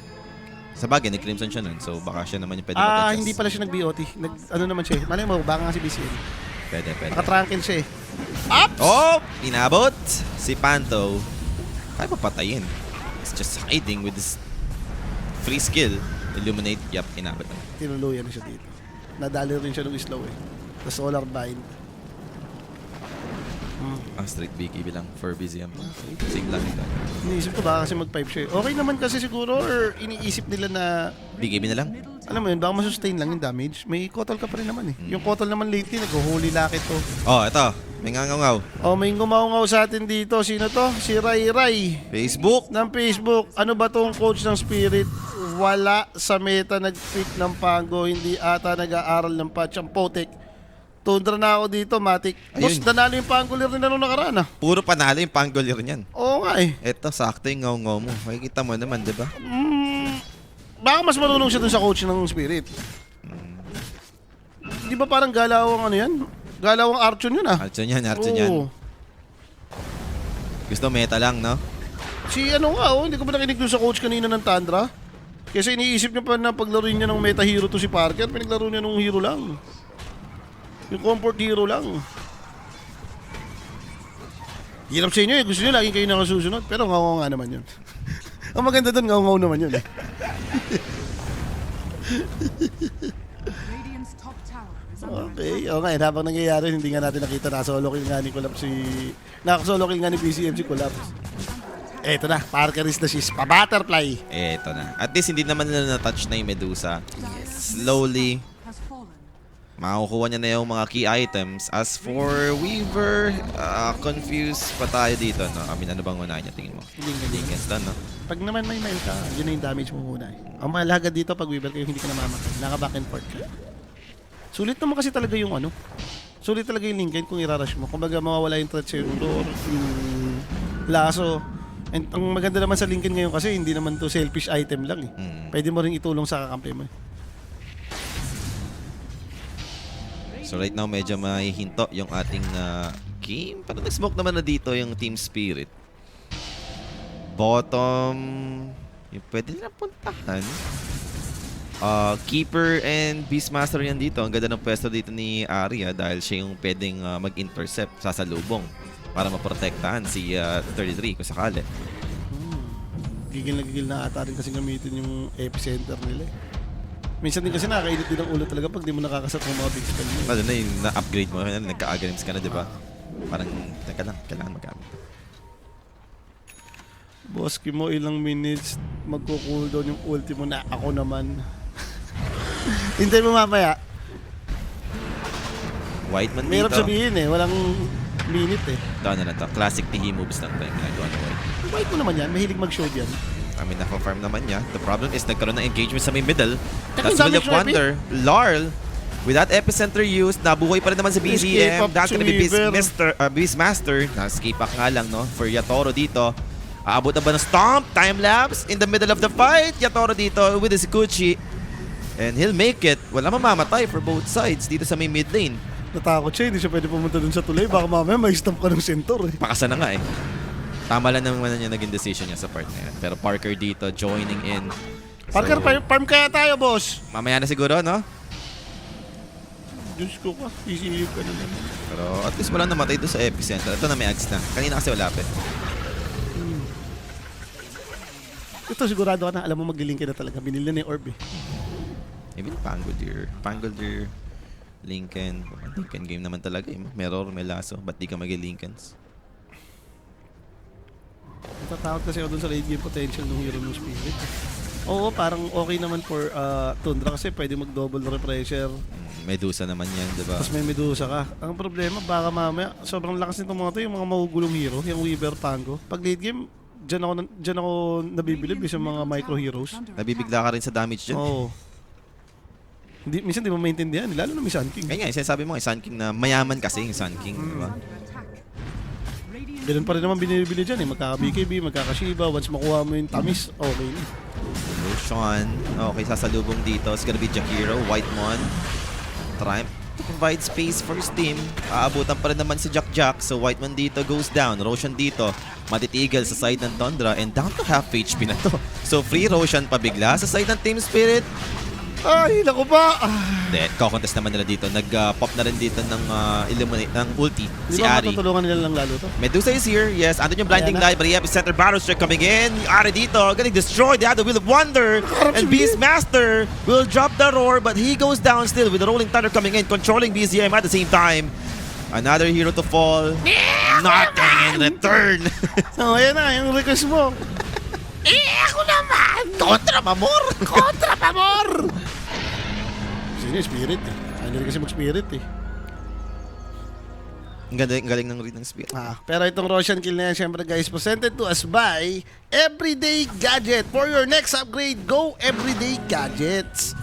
Sa bagay, ni Crimson siya nun. So baka siya naman yung pwede mag-adjust. Hindi pala siya nag-BOT. Ano naman siya eh. Malay mo, baka nga si BCM. Pwede. Naka-tranquil siya eh. Oh! Inabot! Si Panto. Kaya papatayin. It's just hiding with this free skill. Illuminate. Yup, inabot na. Tinuluyan na siya dito. Nadali rin siya ng slow eh. The Solar Bind. Straight BKB lang for BZM. Sing lang ito. Iniisip ko baka kasi mag-pipe siya eh. Okay naman kasi siguro or iniisip nila na BKB na lang? alam mo yun, baka masustain lang yung damage. May Kotol ka pa rin naman eh. Yung Kotol naman lately, nag-holy locket to. Oh, ito. May ngangaw. Oh, may ngumaungaw sa atin dito. Sino to? Si Ray Ray Facebook. ng Facebook. Ano ba tong coach ng Spirit? Wala sa meta nag-pick ng Pango. Hindi ata nag-aaral ng patch ang Potek. Tundra na ako dito, Matic. Boss, Ayun. nanalo yung Pangolier rin na nung nakaraan ah. Puro panalo yung Pangolier niyan. Oo nga eh. Ito, sakto yung ngaw mo. Makikita mo naman, di ba? Baka mas marunong siya dun sa coach ng Spirit. Di ba parang galawang ano yan? Galawang Archon yun ah. Archon yan, Archon yan. Oo. Gusto meta lang, no? Si ano nga oh, hindi ko ba nakinig dun sa coach kanina ng Tundra? Kasi iniisip niya pa na paglaro niya ng meta hero to si Parker, pinaglaro niya ng hero lang. Yung comfort hero lang. Hirap sa inyo eh, gusto niyo lagi kayo nakasusunod, pero ngaw nga naman yun. Ang maganda doon, ngaw naman yun eh. Radiant's top tower is under Okay, okay, habang nangyayari, hindi nga natin nakita na solo kill nga ni Collapse nakasolo kill nga ni PCM si Collapse. Eto na, Parker is the shiz, pa-butterfly. Eto na. At least hindi naman nila na-touch na yung Medusa. Slowly, has fallen. makukuha niya na yung mga key items. As for Weaver, confused pa tayo dito, no? I mean, ano bang unahin niya, tingin mo? Lincoln's done, no? Pag naman may mail ka, yun na yung damage mo muna eh. Ang mahalaga dito pag Weaver kayo, hindi ka namamatay. Naka-back and forth ka. Sulit naman kasi talaga yung ano. Sulit talaga yung Lincoln kung irarush mo. Kumbaga mawawala yung threat sa yung door, yung laso. And ang maganda naman sa Lincoln ngayon kasi hindi naman to selfish item lang eh. Pwede mo rin itulong sa kakampi mo eh. So right now, medyo may hinto yung ating game. Parang nag-smoke naman na dito yung Team Spirit. Bottom, yung pwede nila puntahan. Keeper and Beastmaster yan dito. Ang ganda ng pwesto dito ni Arya dahil siya yung pwedeng mag-intercept, sasalubong para maprotektahan si 33 kung sakali. Gigil na gigil na ata rin kasi gamitin yung epicenter nila eh. Minsan din kasi nakakainit din ang ulo talaga pag di mo nakakasat ng mga big spell mo. Lalo na yung na-upgrade mo, nagka-agonims ka na, di ba? Parang, teka lang, kailangan magamit. Boski mo ilang minutes magko-cooldown yung ulti mo na ako naman. Hintay mo mamaya. Whiteman Mahirap dito. sabihin eh, walang minute eh. Ito na to. Classic TE moves lang tayo ginagawa ni White. White mo naman yan, mahilig mag-show yan. I mean, naka-farm naman niya. The problem is nagkaroon ng engagement sa may middle. Teka, That's Will damage of Wonder. Larl, with that epicenter use, nabuhay pa rin naman sa Escape BZM. up That's gonna be Sweeper. Beastmaster. Na-escape back nga lang, no? For Yatoro dito. Aabot na ba ng stomp? Time-lapse in the middle of the fight. Yatoro dito with his Gucci. And he'll make it. Wala mamamatay for both sides dito sa may mid lane. Natakot siya, hindi siya pwede pumunta dun sa tulay. Baka mamaya may stamp ka ng center eh. Pakasa na nga eh. Tama lang naman niya naging decision niya sa part na yan. Pero Parker dito joining in. Parker, So, farm kaya tayo, boss. mamaya na siguro, no? Diyos ko ka, isilip ka na lang. Pero at least wala namatay doon sa epicenter. Ito na may ags na. Kanina kasi wala pa eh. Ito sigurado ka na, alam mo maglilink na talaga. Binili na yung orb eh. Even Pangolier, Lincoln. Lincoln game naman talaga eh. Mirror, may lasso. Ba't di ka mag-Lincolns? Natatakot kasi ako dun sa late game potential ng hero ng Spirit. Oo, parang okay naman for Tundra kasi pwede mag-double refresher. Medusa naman yan, di ba? Tapos may Medusa ka. Ang problema, baka mamaya, sobrang lakas nitong mga to, yung mga mahugulong hero, yung Weaver, Pango. Pag late game, dyan ako nabibilib sa mga micro heroes. Nabibigla ka rin sa damage dyan. Oo. Hindi, minsan di mo maintindihan, lalo na may Sun King. Kaya nga, sinasabi mo yung Sun King na mayaman kasi yung Sun King, di ba? Under attack. Radiant Ganun pa rin naman binibili dyan eh. Magkaka-BKB, magkaka-Shiba. Once makuha mo yung tamis, okay na. Lucian. Okay, sasalubong dito. It's gonna be Jakiro, Whitemon. Triumph to provide space for his team. Aabutan pa rin naman si Jack. So Whitemon dito goes down. Roshan dito. Matitigil sa side ng Tundra. And down to half HP na to. So free Roshan pabigla sa side ng Team Spirit. Ay, naku ba? Then, kokontest naman nila dito. Nag-pop na rin dito ng eliminate ng ulti. Di Si ba Ari. matutulungan nila lang lalo to? Medusa is here. Yes, andun yung blinding Ayan na. light. But the epicenter battle strike coming in. Ari dito, getting destroyed. They have the Wheel of Wonder. And Beastmaster will drop the roar. But he goes down still with the Rolling Thunder coming in. Controlling BZM at the same time. Another hero to fall. Nothing in return. So, ayan na, yung request mo. Ako naman! Kontra Pamor! Kontra pamor! Sino yung Spirit eh? Ayaw rin kasi mag-Spirit eh. Ang galing ng read ng spear. Pero itong Roshan kill na yan, syempre guys, presented to us by Everyday Gadget. For your next upgrade, go Everyday Gadgets.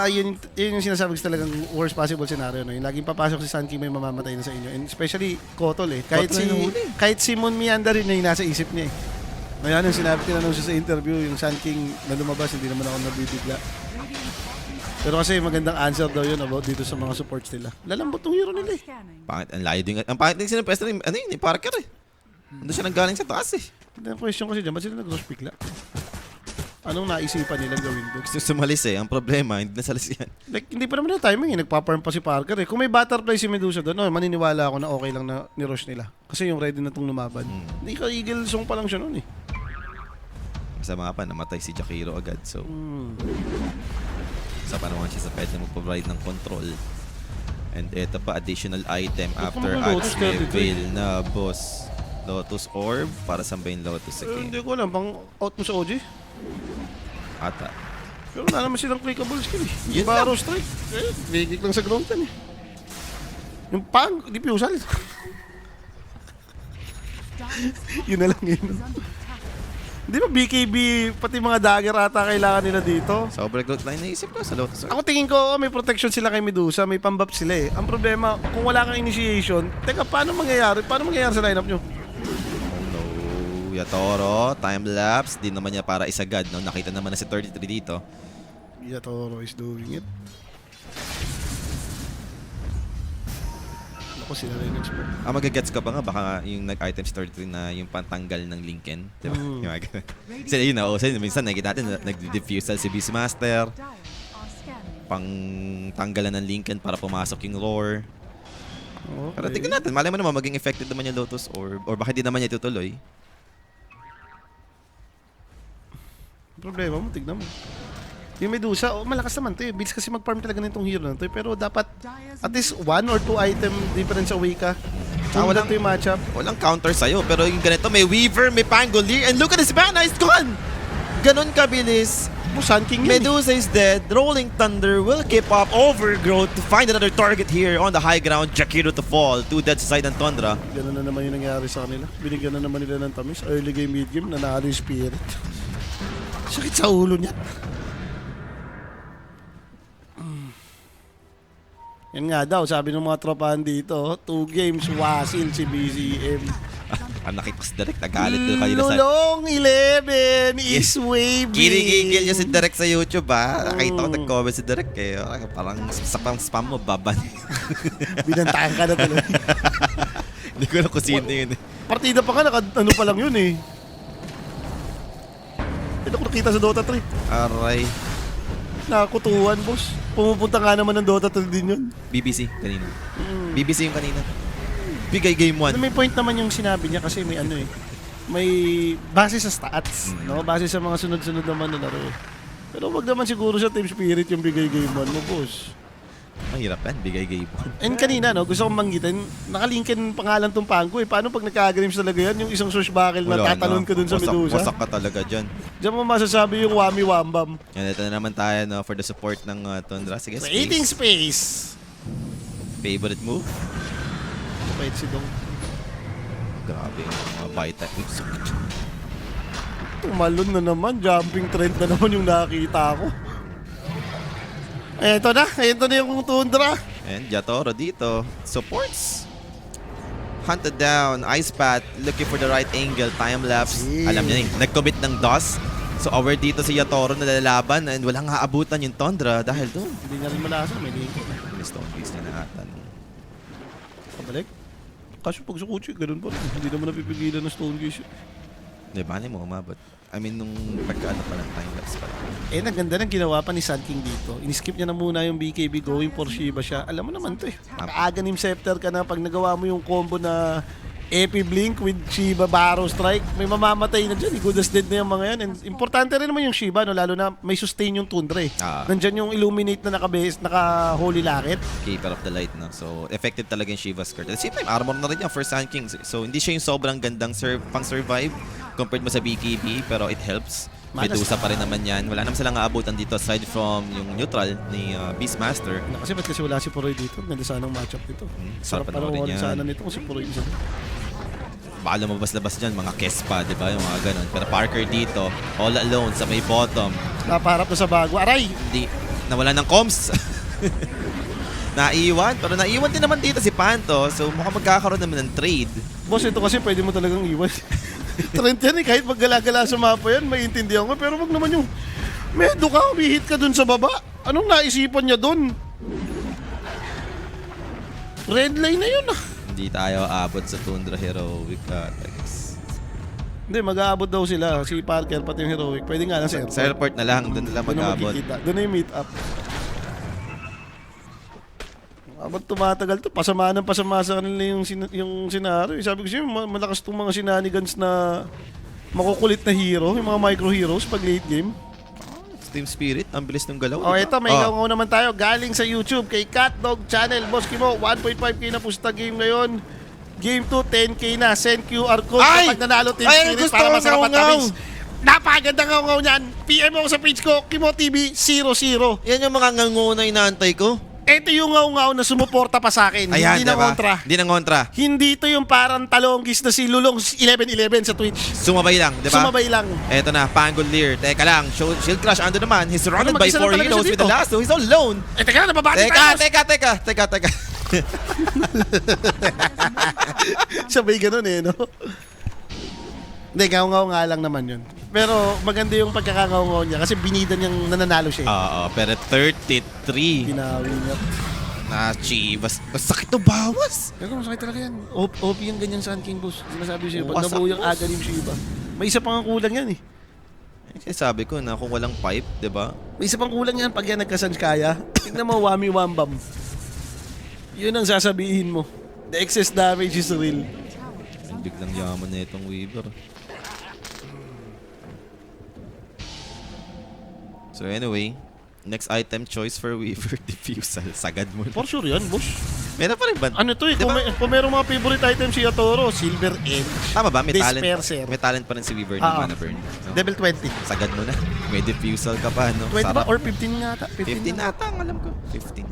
Yun yung sinasabi ko talagang worst possible scenario. No? Yung laging papasok si Sun King may mamamatay na sa inyo. And especially Kotol eh. Kahit si Moon Mianda rin na yung nasa isip niya eh. Ngayon yung sinabi, tinanong siya sa interview, yung Sun King na lumabas, hindi naman ako nabibigla. Pero kasi magandang answer daw yun about dito sa mga supports nila. Lalambot ng hero nila eh. scanning. Pangit, ang layo din. Ang pangit din sinipesta rin, ano yun, ni Parker eh. Doon siya nanggaling sa taas eh. Ang question kasi dyan, ba't sila nag-rush bigla? Anong naisipan nilang gawin doon? Gusto sumalis eh. Ang problema, hindi nasalis yan. Like, hindi pa naman na timing eh. Nagpa-farm pa si Parker eh. Kung may butterfly si Medusa doon, maniniwala ako na okay lang na ni-rush nila. Kasi yung ready na itong lumaban. Hindi ka Eagle Song pa lang siya noon eh. Masama pa, namatay si Jakiro agad. So, sa panahon siya sa pwede na mag-provide ng control. And ito pa, additional item after Lotus Axe Curve Veil na boss. Lotus Orb para sambayin Lotus sa Hindi game. ko alam, pang out mo sa OG. Ata. Pero wala naman silang clickable skill eh. Yun Yung Barrow Strike, bigik lang sa ground tan eh. Yung pang, di piusal. Yun na lang yun. Di ba BKB, pati mga dagger ata kailangan nila dito? Sa overgrowth line, naisip ko sa Lotus Orb. Ako tingin ko, may protection sila kay Medusa, may pambap sila eh. Ang problema, kung wala kang initiation, teka, paano mangyayari? Paano mangyayari sa lineup nyo? Oh no. Yatoro, time-lapse. Di naman niya para isagad. No? Nakita naman na si 33 dito. Yatoro is doing it. Ako sila rin expert. Magagets ka pa nga, baka yung nag-item 33 na yung pantanggal ng Lincoln. Diba? Yung mga ganun. Kasi yun na, minsan nakikita natin, nag-defusal si Beastmaster. Dire are scanning. Pang tanggalan ng Lincoln para pumasok yung roar. Okay. Pero tignan natin, malay mo naman maging effective naman yung Lotus Orb or bakit di naman niya itutuloy. Problema mo, tignan mo. Yung Medusa, malakas naman to eh. Bilis kasi mag-farm talaga nitong hero na to eh. Pero dapat at least 1 or 2 item difference away ka. Walang- Wala to yung matchup. Walang counter sa'yo, pero yung ganito, may Weaver, may Pangolier, and look at this man, it's gone! Ganon kabilis. Sun King yun. Medusa is dead. Rolling Thunder will keep up. Overgrowth to find another target here on the high ground. Jakiro to fall. 2 dead sa side ng Tundra. Ganun na naman yung nangyari sa kanila. Binigyan na naman nila ng tamis. Early game, mid game, nanalo yung Spirit. Sakit sa ulo niya. Yan nga daw, sabi ng mga tropahan dito, 2 games, wasil si BCM. Ang nakipas direct. Nagalit doon kanina sa... Lulong 11 is waving. Ginigigil niya si Direk sa YouTube ha. Nakita ko nag-comment si Direk eh. Parang spam mo, baban. Binantakan ka na talaga. Hindi ko na kung sino yun eh. Partida pa nga, ano pa lang yun eh. Ito ko nakita sa Dota 3. Aray. Nakakutuhan, boss. Pumupunta nga naman ng Dota 3 din yun. BBC kanina. BBC yung kanina. Bigay game 1. May point naman yung sinabi niya kasi may ano eh. May base sa stats, no? Base sa mga sunod-sunod naman na laro. Pero wag naman siguro sa Team Spirit yung bigay game 1 mo, boss. Mahirap yan, bigay game 1. And kanina, no, gusto kong manggitin, nakalinkin pangalan tong Pangko eh. Paano pag nagka-games talaga yan, yung isang swashbuckle na tatalon ka dun sa Medusa? Wasak ka talaga dyan. Diyan mo masasabi yung Wami Wambam. Yan, ito na naman tayo no, for the support ng Tundra. Sige, Creating space. space. Favorite move? Wait, si Dong. Grabe yung mga bite moves. Tumalon na naman, jumping trend na naman yung nakita ko. Ito na yung Tundra. And Yatoro dito. Supports. Hunted down. Ice Path. Looking for the right angle. Time lapse. Yeah. Alam niya nag-commit ng DOS. So over dito si Yatoro na lalaban and walang haabutan yung Tundra dahil doon. Hindi na rin malasa, may link. Stone face na natin. Pabalik. Kaso pag sa kutsi, ganun pa rin. Hindi naman napipigilan ng Stone Gaze. Di ba? Ano mo umabot? I mean, nung pagkaano pa lang, time lapse pa lang. Eh, naganda ng ginawa pa ni Sun King dito. In-skip niya na muna yung BKB going for Shiba siya. Alam mo naman to eh. Aganim Scepter ka na pag nagawa mo yung combo na Epi Blink with Shiba Barrow Strike. May mamamatay na dyan. Good as dead na yung mga yan. And importante rin naman yung Shiba, no? Lalo na may sustain yung Tundra eh. Nandyan yung Illuminate na naka-Holy Locket. Keeper of the Light na. So, effective talaga yung Shiva's Skirt. At the same time, armor na rin yan for Sun King. So, hindi siya yung sobrang gandang pang-survive compared mo sa BKB, pero it helps. Medusa pa rin naman yan. Wala naman silang aabutan dito aside from yung neutral ni Beastmaster. Kasi ba't kasi wala si Puroy dito? Ganda sana ang matchup dito. Sarap Sarap panoorin panoorin yan. sana nito kung si Puroy isa. Baka lumabas-labas dyan, mga Kespa, di ba? Yung mga ganun. Pero Parker dito, all alone sa may bottom. Napaharap na sa bago. Aray! Hindi, nawala ng comms. Naiwan, pero naiwan din naman dito si Panto. So mukhang magkakaroon naman ng trade. Boss, ito kasi pwede mo talagang iwan. Trend yan eh. Kahit maggala-gala sa mapa yan, maintindihan ko. Pero wag naman yung medo ka, umihit ka dun sa baba. Anong naisipan niya dun? Red line na yun ah. Hindi tayo aabot sa Tundra Heroic attacks. Hindi, mag-aabot daw sila. Si Parker, pati yung Heroic. Pwede nga lang sa Sa airport na lang, doon na lang Doon na mag-aabot. magkikita. Doon na yung meet up. Abot tumatagal to. Pasama sa kanila yung senaryo. Sabi ko siya, malakas itong mga sinanigans na makukulit na hero. Yung mga micro heroes pag late game. Team Spirit, ang bilis ng galaw. Oh, diba? ito, may gaw naman tayo. Galing sa YouTube kay Catdog Channel. Boss Kimo, 1.5k na pusta game ngayon. Game 2, 10k na. Send QR code kapag nanalo Team Ay, Spirit gusto para ko masarap at ngaw-ngaw. tamis. Napakaganda ngaw niyan. PM ako sa page ko, Kimo TV 00. Yan yung mga nganguna inaantay ko. Ito yung ngaw na sumuporta pa sa akin. Ayan, Hindi na diba? kontra. Hindi na kontra. Hindi ito yung parang talonggis na si Lulong 11-11 sa Twitch. Sumabay lang, di ba? Sumabay lang. Eto na, Pangolier. Teka lang, Shield Crush under naman. He's surrounded by mag-isa lang 4 talaga heroes siya with the dito. last two. He's all alone. Teka na, nababati tayo. Teka. Sabay ganun eh, no? Hindi, ngaw nga lang naman yun. Pero maganda yung pagkakangaw niya kasi binida niyang nananalo siya. Oo, pero 33 Ginawi niya. na Chivas. Masakit to bawas. Pero masakit talaga yan. OP yung ganyan sa King Boss. Sinasabi siya, pag Wasak, nabuo yung boss. aga ni Shiba. May isa pang kulang yan eh. Kasi sabi ko na kung walang pipe, di ba? May isa pang kulang yan pag yan nagkasanskaya. Tingnan mo, Wami Wambam. Yun ang sasabihin mo. The excess damage is real. Biglang yaman na itong Weaver. So anyway, next item choice for Weaver, Diffusal. Sagad mo. For sure yan, boss. Meron pa rin ba? Ano to eh, Diba? kung merong mga favorite item si Yatoro, Silver Edge, Tama ba? May talent, Disperser. may talent pa rin si Weaver ng Ah, Mana Burn. No? Level 20. Sagad mo na. May diffusal ka pa, no? 20 ba? Sarap. Or 15 nga ata. 15 na. ata, ang alam ko. 15. Dire's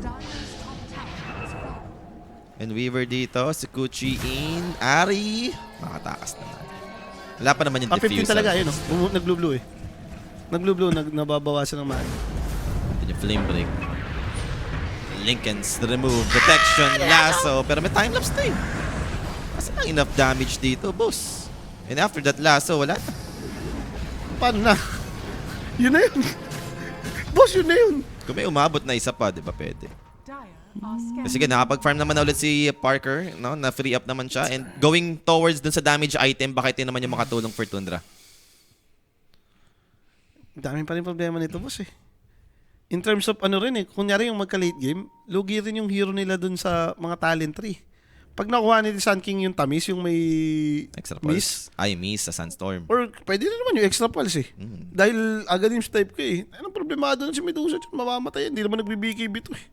top tower is falling. And Weaver dito, Sukuchi in, Ari. Makatakas naman. Wala pa naman yung Ah, 15 diffusal. talaga, yun oh. Nag-blue-blue eh. Nag-blue-blue, nababawasan ng mana. Yun yung flame break. Lincoln's remove, detection, lasso. Pero may time-lapse na eh. Kasi lang enough damage dito, boss. And after that lasso, wala na. Paano na? Yun na yun. Boss, yun na yun. Kung may umabot na isa pa, di ba pwede? Dire are scanning. Sige, nakapag-farm naman na ulit si Parker, no? Na-free up naman siya. And going towards dun sa damage item, baka ito naman yung makatulong for Tundra. Daming pa rin problema nito, boss eh. In terms of ano rin eh, kunyari yung magka-late game, lugi rin yung hero nila dun sa mga talent tree. Pag nakuha ni Sun King yung tamis, yung may Extra miss, pulse. Ay, miss sa Sunstorm. or pwede na naman yung extra pulse eh. Mm. Dahil Aghanim's type ko eh. Anong problemado na si Medusa dyan? Mamamatay yan. Hindi naman nagbi-BKB to eh.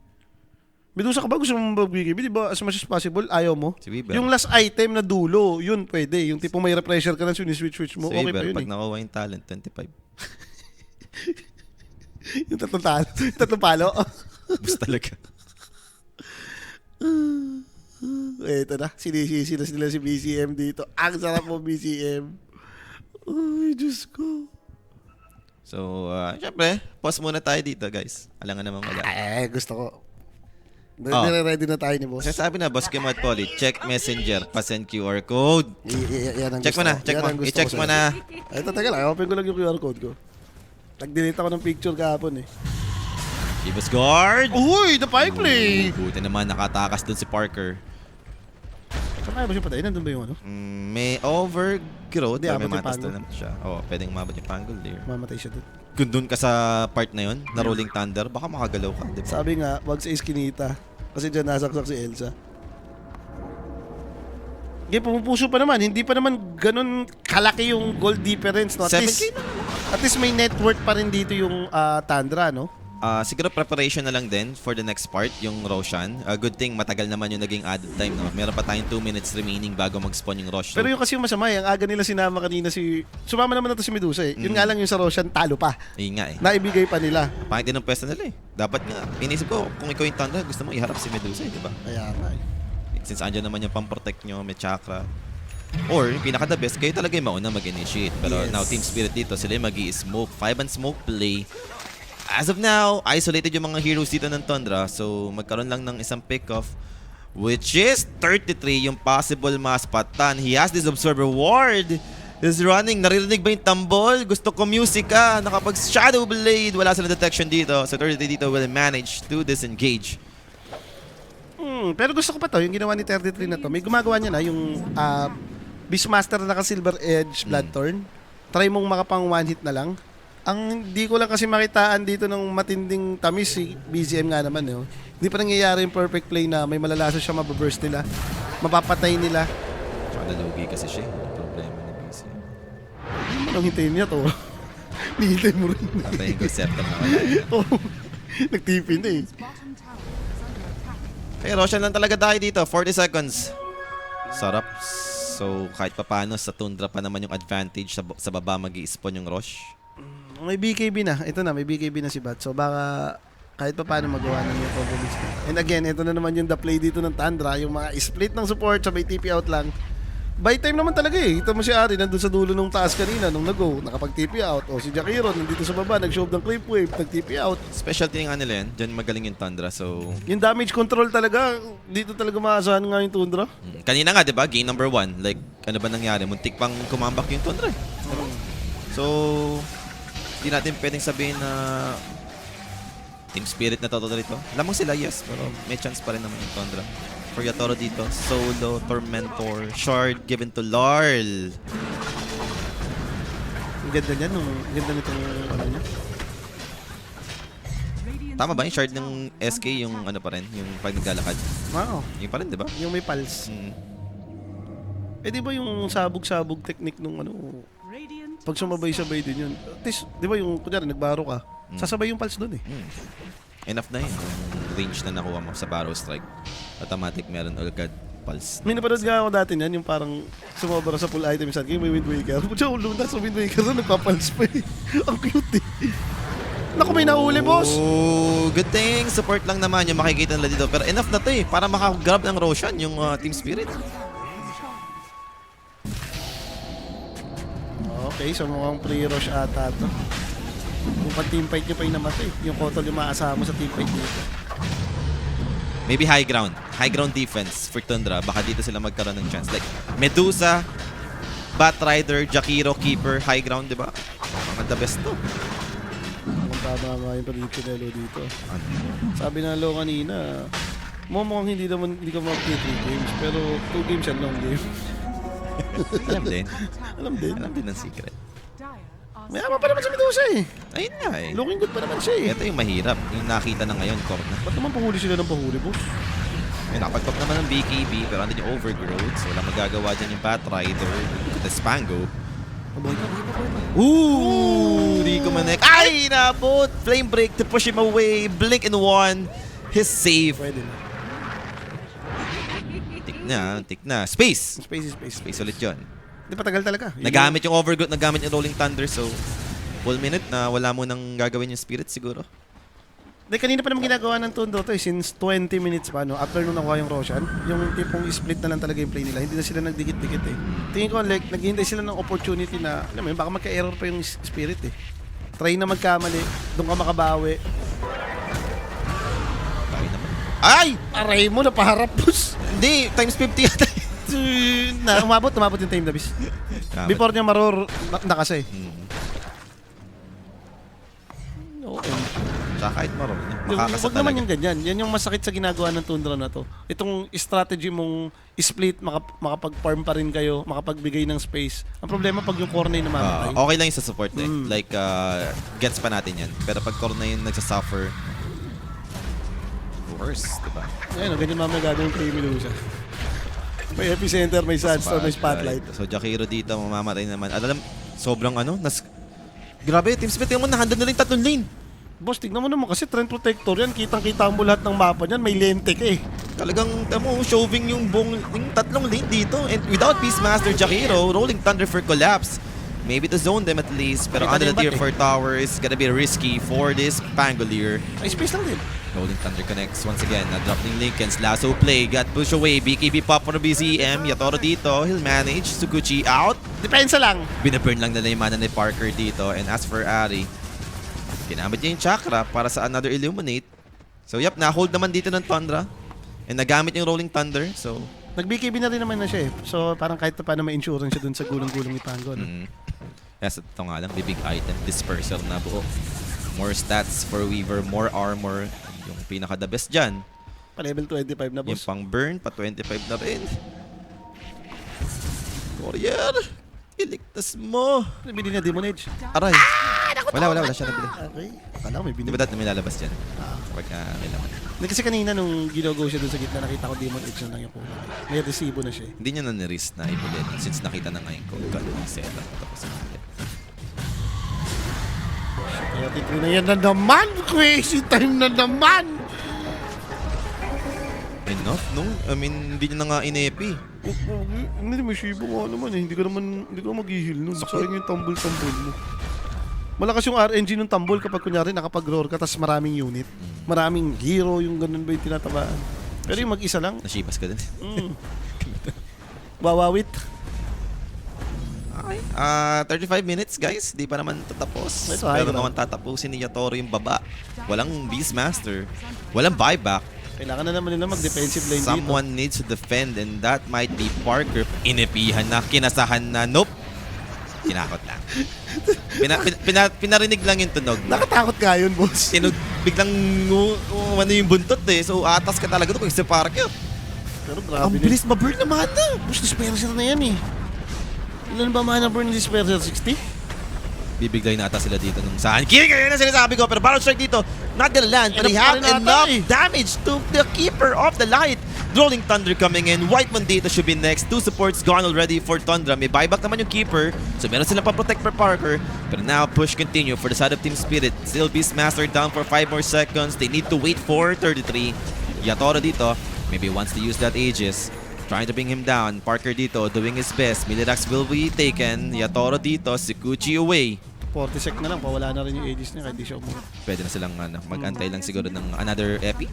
Medusa ka ba? Gusto mo mag-BKB? Di ba as much as possible, ayaw mo? Si Weaver. Yung last item na dulo, yun pwede. Yung tipong may refresher ka na, switch mo, Si okay pa Weaver, yun pag eh. nakuha yung talent, 25. Yung tatlong palo. Bus talaga. Ito na, sinisisi na sila si BCM dito. Ang sarap mo, BCM. Ay, Diyos ko. So, syempre, pause muna tayo dito, guys. Alangan naman wala. Gusto ko. Oh. Nire-ready na tayo ni boss. Kasi sabi na, Boss Kim at Polly, check messenger, pasend QR code. Yan ang Check gusto mo na, ko. check Yan mo. ang gusto I-check ko mo sa'yo. na. Ito, taga lang. Open ko lang yung QR code ko. Nag-delete ako ng picture kahapon eh. Gibus guard. Uy, the pike play! Buti naman nakatakas dun si Parker. Saan kaya ba siya patay? Nandun ba yung ano? May overgrowth. Hindi, Or may abot yung matas pango. na naman siya. Oo, pwedeng umabot yung pangle there. Mamatay siya dun. Kung dun ka sa part na yun, na Rolling Thunder, baka makagalaw ka, di ba? Sabi nga, wag sa iskinita. Kasi dyan nasaksak si Elsa. Okay, pumupuso pa naman. Hindi pa naman ganun kalaki yung gold difference. No? 7K At least may net worth pa rin dito yung Tundra, no? Siguro preparation na lang din for the next part, yung Roshan. Good thing, matagal naman yung naging added time, no? Meron pa tayong 2 minutes remaining bago mag-spawn yung Rosh. Pero yung kasi yung masama, yung aga nila sinama kanina sumama naman na to si Medusa eh. Yun nga lang yung sa Roshan, talo pa. Yun nga eh. Naibigay pa nila. Pangit din ang pwesto nila eh. Dapat nga, inisip ko, kung ikaw yung Thunder, gusto mo iharap si Medusa eh, di ba? Kaya nga eh. Since andyan naman yung pang-protect nyo, may chakra. Or, yung pinaka-the best, kayo talaga yung mauna mag-initiate. Pero Yes. now, Team Spirit dito, sila yung mag-i-smoke. 5 and smoke play. As of now, isolated yung mga heroes dito ng Tundra. So, magkaroon lang ng isang pick-off. Which is 33 yung possible maspatan. He has this Observer Ward. Is running. Naririnig ba yung tambol? Gusto ko music ka. Nakapag-Shadow Blade. Wala silang detection dito. So, 33 dito will manage to disengage. Pero gusto ko pa to, yung ginawa ni 33 na to. May gumagawa niya na yung Beastmaster na naka-Silver Edge Bloodthorn. Try mong makapang one hit na lang. Ang hindi ko lang kasi makitaan dito ng matinding tamis si BCM nga naman. Eh. Hindi pa nangyayari yung perfect play na may malalasa siya, mababurst nila. Mapapatay nila. Tsaka nalugi kasi siya. Yung problema ni BC. Hindi mo nang hintayin niya to. Nihintay mo rin. Patayin ko scepter na wala. Oo. Nagtipin na eh. Bottom tower is under attack. Okay, Roshan lang talaga tayo dito. 40 seconds. Sarap. So, kahit pa paano, sa Tundra pa naman yung advantage. Sa baba mag-i-spawn yung Rosh. May BKB na. Ito na, may BKB na si Bat. So baka kahit pa paano magawa na yung probabilities na. And again, ito na naman yung the play dito ng Tundra. Yung mga split ng support, sabay TP out lang. By time naman talaga eh. Ito mo si Ari, nandun sa dulo nung taas kanina, nung nag-go, nakapag-TP out. O si Jakiro, nandito sa baba, nag-show ng creep wave, nag-TP out. Specialty ng nila yan. Diyan magaling yung Tundra. So, Yung damage control talaga, dito talaga maasahan nga yung Tundra. kanina nga, di ba? Game number 1. Like, ano ba nangyari? Muntik pang kumambak yung Tundra. So, hindi natin pwedeng sabihin na Team Spirit na toto rito. Lamang sila, yes. Pero may chance pa rin naman yung Tundra. For Yatoro dito, Solo, Tormentor, Shard given to Larl. Ang ganda niya, ang ganda nitong ano niya. Radiant Tama ba yung Shard ng SK yung ano pa rin? Yung pag naglalakad? Wow, Yung pa rin, di ba? yung may pulse. Eh di ba yung sabog-sabog technique nung ano, Radiant pag sumabay-sabay din yun. At least, di ba yung, kunyari, nagbaro ka, sasabay yung pulse doon eh. Enough na yun. range na nakuha mo sa Barrow Strike, automatic meron agad pulse. May napanood nga ako dati niyan, yung parang sumobra sa full item sa game, may Wind Waker. Pucha, ulo na sa Wind Waker na nagpapals pa eh. Ang cute eh. Naku, may nahuli, boss. Oh, good thing. Support lang naman yung makikita nila dito. Pero enough na to eh, para makagrab ng Roshan yung Team Spirit. Okay, so mukhang pre-rush ata to. Kung team fight nyo pa yung namatay, yung Kotol yung maasama mo sa team fight dito. Maybe high ground. High ground defense for Tundra. Baka dito sila magkaroon ng chance. Like, Medusa, Batrider, Jakiro, Keeper, high ground, di ba? Mga the best to. Kung tama nga yung prediction nilo dito. Sabi na lo kanina, mukhang hindi ka mag-play 3 games, pero 2 games yan long game. Alam din. Alam din. Alam din ang secret. Dire are Mayama pa naman si Medusa eh. Ayun nga eh. Looking good pa naman siya eh. Ito yung mahirap. Yung nakita na ngayon, Corna. Ba't naman pahuli sila ng pahuli, boss? May nakapagpap naman ng BKB, pero andun yung Overgrowth. So, wala magagawa dyan yung Batrider. Look at the Spango. Ooh! Rico Manek. Ay! Nabot! Flame Break to push him away. Blink in one. His save. Pwede na. Tik na. Space! Space is space. Space ulit yun. Hindi pa tagal talaga. Nagamit yung Overgrowth, nagamit yung Rolling Thunder. So, full minute na wala mo nang gagawin yung Spirit siguro. Hindi, kanina pa naman ginagawa ng Tundo to eh. Since 20 minutes pa, no? After nung nakuha yung Roshan, yung tipong split na lang talaga yung play nila. Hindi na sila nagdikit-dikit eh. Tingin ko, like, naghihintay sila ng opportunity na, alam mo yun, baka magka-error pa yung Spirit eh. Try na magkamali, doon ka makabawi. Bakit naman? Ay! Aray mo, napaharap, boss. Hindi! Times 50 yata. Umabot yung time na bis. Before niya maror, nakasa eh. Okay. Tsaka kahit marunong. Makakasa Huwag naman talaga. yung ganyan. Yan yung masakit sa ginagawa ng Tundra na to. Itong strategy mong split, makapag-farm pa rin kayo, makapagbigay ng space. Ang problema pag yung core na yung namamatay. Okay lang yung sa support eh. Like, gets pa natin yan. Pero pag core na yung nagsasuffer, worse, diba? Ayun, ganyan mamaya gagawin kay Medusa. May epicenter, may sunstorm, may spotlight. So, Jakiro dito, mamamatay naman. Alam, sobrang grabe, Team Smith, tingnan mo, nahandad na rin 3 lane. Boss, tignan mo naman kasi Trend Protector yan. Kitang-kita mo lahat ng mapa niyan. May lente ka eh. Talagang, shoving yung 3 lane dito. And without Beastmaster Jakiro, Rolling Thunder for collapse. Maybe to zone them at least. Pero May under the tier tanibat 4 tower is gonna be risky for this Pangolier. Ay, space lang din. Rolling Thunder connects once again. Na-drop ng Lincoln's lasso play. Got push away. BKB pop for the BCM. Yatoro dito. He'll manage. Suguchi out. Depensa lang. Binaburn lang nila yung mana ni Parker dito. And as for Ari, ginamit niya yung chakra para sa another Illuminate. So yep, na-hold naman dito ng Tundra. And nagamit yung Rolling Thunder. So, Nag-BKB na rin naman na siya eh. So parang kahit pa paano may insurance siya dun sa gulong-gulong ni Pango. No? yes, ito nga lang. Big item. Dispersal na buo. More stats for Weaver. More armor. Yung pinaka-the best dyan. Pa-level 25 na, Yung boss. pang burn, pa 25 na rin. Courier, iligtas mo. Nabili niya Demon Edge. Aray. Wala siya nabili. Okay. Akala ko may Di binili. ba dati may lalabas dyan? Kapag kailangan. Hindi kasi kanina nung ginago siya dun sa gitna, nakita ko Demon Edge na lang yung kulang. May resibo na siya eh. Hindi niya na niris na ibulin since nakita na ngayon ko. Gano'n yung setup. Tapos Kaya tikri na yan na naman! Crazy time na naman! enough, no? I mean, hindi niya na nga inepi. Hindi, may shibo nga naman eh. Hindi ka mag-heal nun. Sayang yung tumble-tumble mo. Malakas yung RNG ng tumble kapag kunyari nakapag-roar ka tapos maraming unit. Maraming hero, yung ganun ba yung tinatabaan. Pero yung mag-isa lang, Nashibas ka din. wawawit. Okay. 35 minutes, guys. Di pa naman tatapos. Ito, Pero high naman tatapusin ni Yatoro yung baba. Walang Beastmaster. Walang buyback. Kailangan na naman nila mag-defensive lane dito. Someone needs to defend and that might be Parker. Inepihan na, kinasahan na. Nope. Kinakot lang. Pinarinig lang yung tunog. Nakatakot ka yun, boss. Biglang ano yung buntot eh. So atas ka talaga doon kung si Parker. Pero grabe Ang bilis ma-burn na mana. Boss, disperser na yan eh. Ilan ba mana burn ng disperser? 60? Bibigay na ata sila dito nung saan. Kaya na sinasabi ko. Pero Battle Strike dito, not gonna land. But they Enough have pa rin ata enough eh. damage to the Keeper of the Light. Rolling Thunder coming in. Whiteman dito should be next. 2 supports gone already for Tundra. May buyback naman yung keeper. So meron silang pa-protect for Parker. Pero now push continue for the side of Team Spirit. Still Beastmaster down for 5 more seconds. They need to wait for 33. Yatoro dito. Maybe wants to use that Aegis. Trying to bring him down. Parker dito doing his best. Milirax will be taken. Yatoro dito. Sikuchi away. 40 sec na lang, pawala na rin yung Aegis niya kahit di siya umuha. Pwede na silang mag-antay lang siguro ng another epi.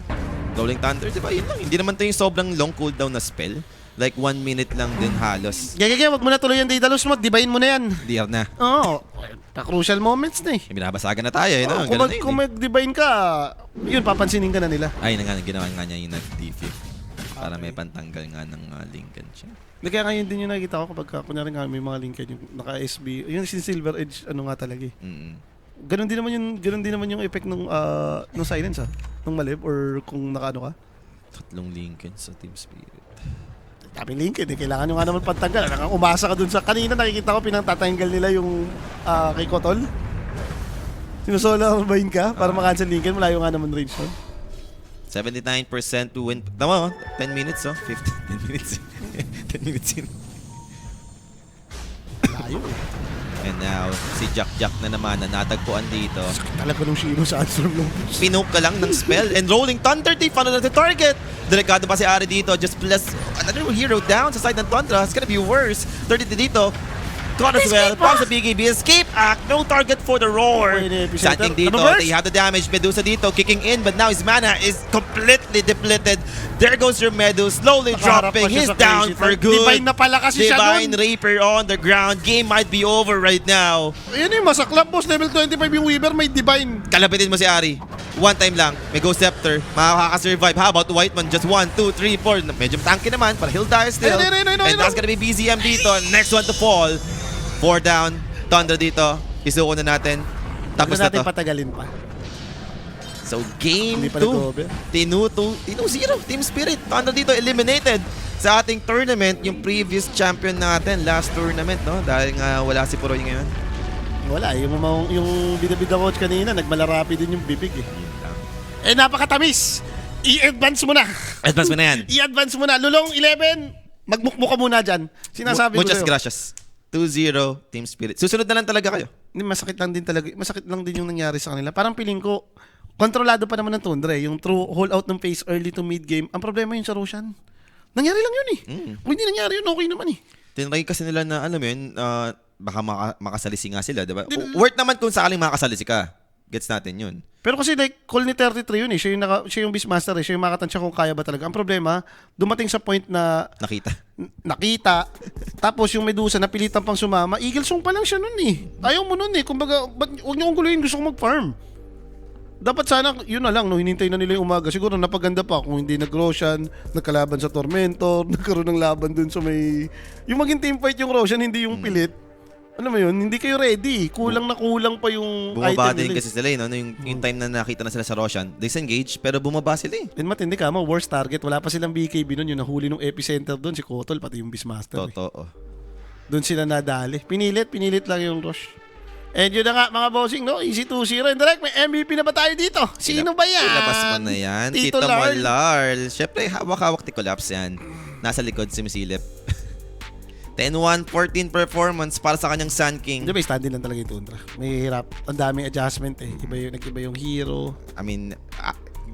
Rolling Thunder, di ba? Yun lang. Hindi naman ito yung sobrang long cooldown na spell. Like 1 minute lang din halos. Gagagay, wag mo na tuloy yung Daedalus mo. Dibayin mo na yan. Clear na. Oo. Pa-crucial moments na eh. Binabasagan na tayo. No? Kung, kung mag-divine ka, yun, papansinin ka na nila. Ay, ginawa nga niya yung nag-defib. Para may pantanggal nga ng Lincoln siya. Kaya ngayon din yung nakikita ko kapag kunyari nga may mga Lincoln yung naka-SB, yung Silver Edge, ano nga talaga eh. Ganon din naman yung effect nung silence nung malib or kung nakaano ka. 3 Lincoln sa Team Spirit. Daming Lincoln eh, kailangan nyo nga naman pantanggal. Umasa ka dun sa, kanina nakikita ko pinangtatanggal nila yung kay Kotol. Sinusola ba yun ka para makancel Lincoln, malayo nga naman range nun. 79% to win. Tama, 10 minutes, 10 minutes. 10 minutes in. Layo eh. And now, si Jack na naman na natagpuan dito. Talaga nung Shiro sa Answer Long. Pinoke ka lang ng spell and Rolling Thunder, they found another target. Delikado pa si Ari dito, just plus another hero down sa side ng Tundra. It's gonna be worse. 30 dito. Caught as well. Pops the BKB. Escape act. No target for the roar. Standing dito. They have the damage. Medusa dito kicking in, but now his mana is completely depleted. There goes your Medu. Slowly dropping. He's down for good. Divine na pala kasi siya Divine nun. Reaper on the ground. Game might be over right now. Ayun yung masaklap boss. Level 25 yung Weaver. May Divine. Kalapitin mo si Ari. One time lang. May Ghost Scepter. Makaka-survive. How about Whiteman? Just 1, 2, 3, 4. Medyo tanky naman. But he'll die still. And that's gonna be BZM dito. Next one to fall. 4 down. Thunder dito. Isuko na natin. Tapos na natin to. patagalin pa. So game Hindi pa 2. Tinu-0. Team Spirit. Thunder dito eliminated sa ating tournament. Yung previous champion natin. Last tournament, no? Dahil nga wala si Puroy ngayon. Wala. Yung bida-bida coach kanina, nagmalarapi din yung bibig eh. Eh, napakatamis! I-advance mo na! Advance mo na yan. I-advance mo na. Lulong 11, magmukmuka muna dyan. Sinasabi ko Muchas sa'yo. gracias. 2-0 Team Spirit. Susunod na lang talaga kayo. Hindi, masakit lang din talaga. Masakit lang din yung nangyari sa kanila. Parang piling ko, kontrolado pa naman ng Tundra eh. Yung true hold out ng phase early to mid game. Ang problema yun sa Roshan. Nangyari lang yun eh. Kung hindi nangyari yun, okay naman eh. Tinry kasi nila na, alam mo yun, baka makasalisi nga sila, diba? Worth naman kung sakaling makasalisi ka. Gets natin yun. Pero kasi like, call ni 33 yun eh. Siya yung Beastmaster eh. Siya yung makatansya kung kaya ba talaga. Ang problema, dumating sa point na nakita. Tapos yung Medusa, napilitan pang sumama. Eagle Song pa lang siya nun eh. Ayaw mo nun eh. Kumbaga, huwag niyo kong guluhin. Gusto ko mag-farm. Dapat sana, yun na lang, no, hinintay na nila yung umaga. Siguro napaganda pa kung hindi nag-Roshan, nagkalaban sa Tormentor, nagkaroon ng laban dun sa may... Yung maging teamfight yung Roshan, hindi yung pilit. Ano mo yun? Hindi kayo ready. Kulang na kulang pa yung bumaba item din kasi sila no? Yung time na nakita na sila sa Roshan, disengage, pero bumaba sila eh. Then matindi ka mo, worst target. Wala pa silang BKB nun. Yung nahuli nung epicenter doon, si Kotol, pati yung Beastmaster. Totoo. Doon sila nadali. Pinilit lang yung Rosh. And yun na nga mga bossing, no? Easy 2-0. And direct, may MVP na ba tayo dito? Sino ba yan? Ilabas mo na yan. Tito Tito Larl. Larl. Siyempre, hawak-hawak ni Collapse yan. Nasa likod si Misilip. 10-1, 14 performance para sa kanyang Sun King. Hindi ba, stand-in lang talaga yung Tundra. May hirap. Ang daming adjustment eh. Nag-iba yung hero. I mean,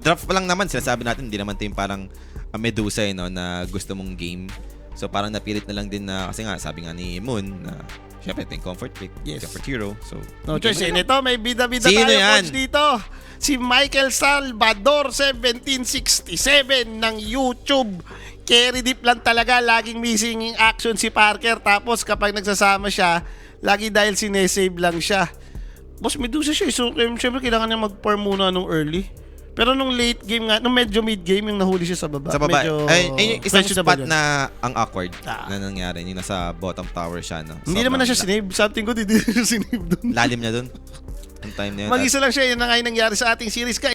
draft pa lang naman. Sinasabi natin, hindi naman ito yung parang Medusa no, na gusto mong game. So parang napilit na lang din na, kasi nga, sabi nga ni Moon na syempre, ito yung comfort pick. Yes. Comfort hero. So, No choice. And ito, may bida-bida Sino tayo yan? coach dito. Si Michael Salvador, 1767 ng YouTube. Carry deep lang talaga. Laging missing in action si Parker. Tapos kapag nagsasama siya, lagi dahil sinesave lang siya. Boss, Medusa siya. So, syempre, kailangan niya mag-farm muna nung early. Pero nung late game nga, nung medyo mid game, yung nahuli siya sa baba. sa baba. Medyo Ay, isang questionable spot yun. na ang awkward na nangyari. Yung nasa bottom tower siya. No? Hindi naman na siya sinave. Something good, hindi na siya sinave doon. Lalim niya dun. Ang time na yun. Mag-isa lang siya. Yun na nga yung nangyari sa ating series.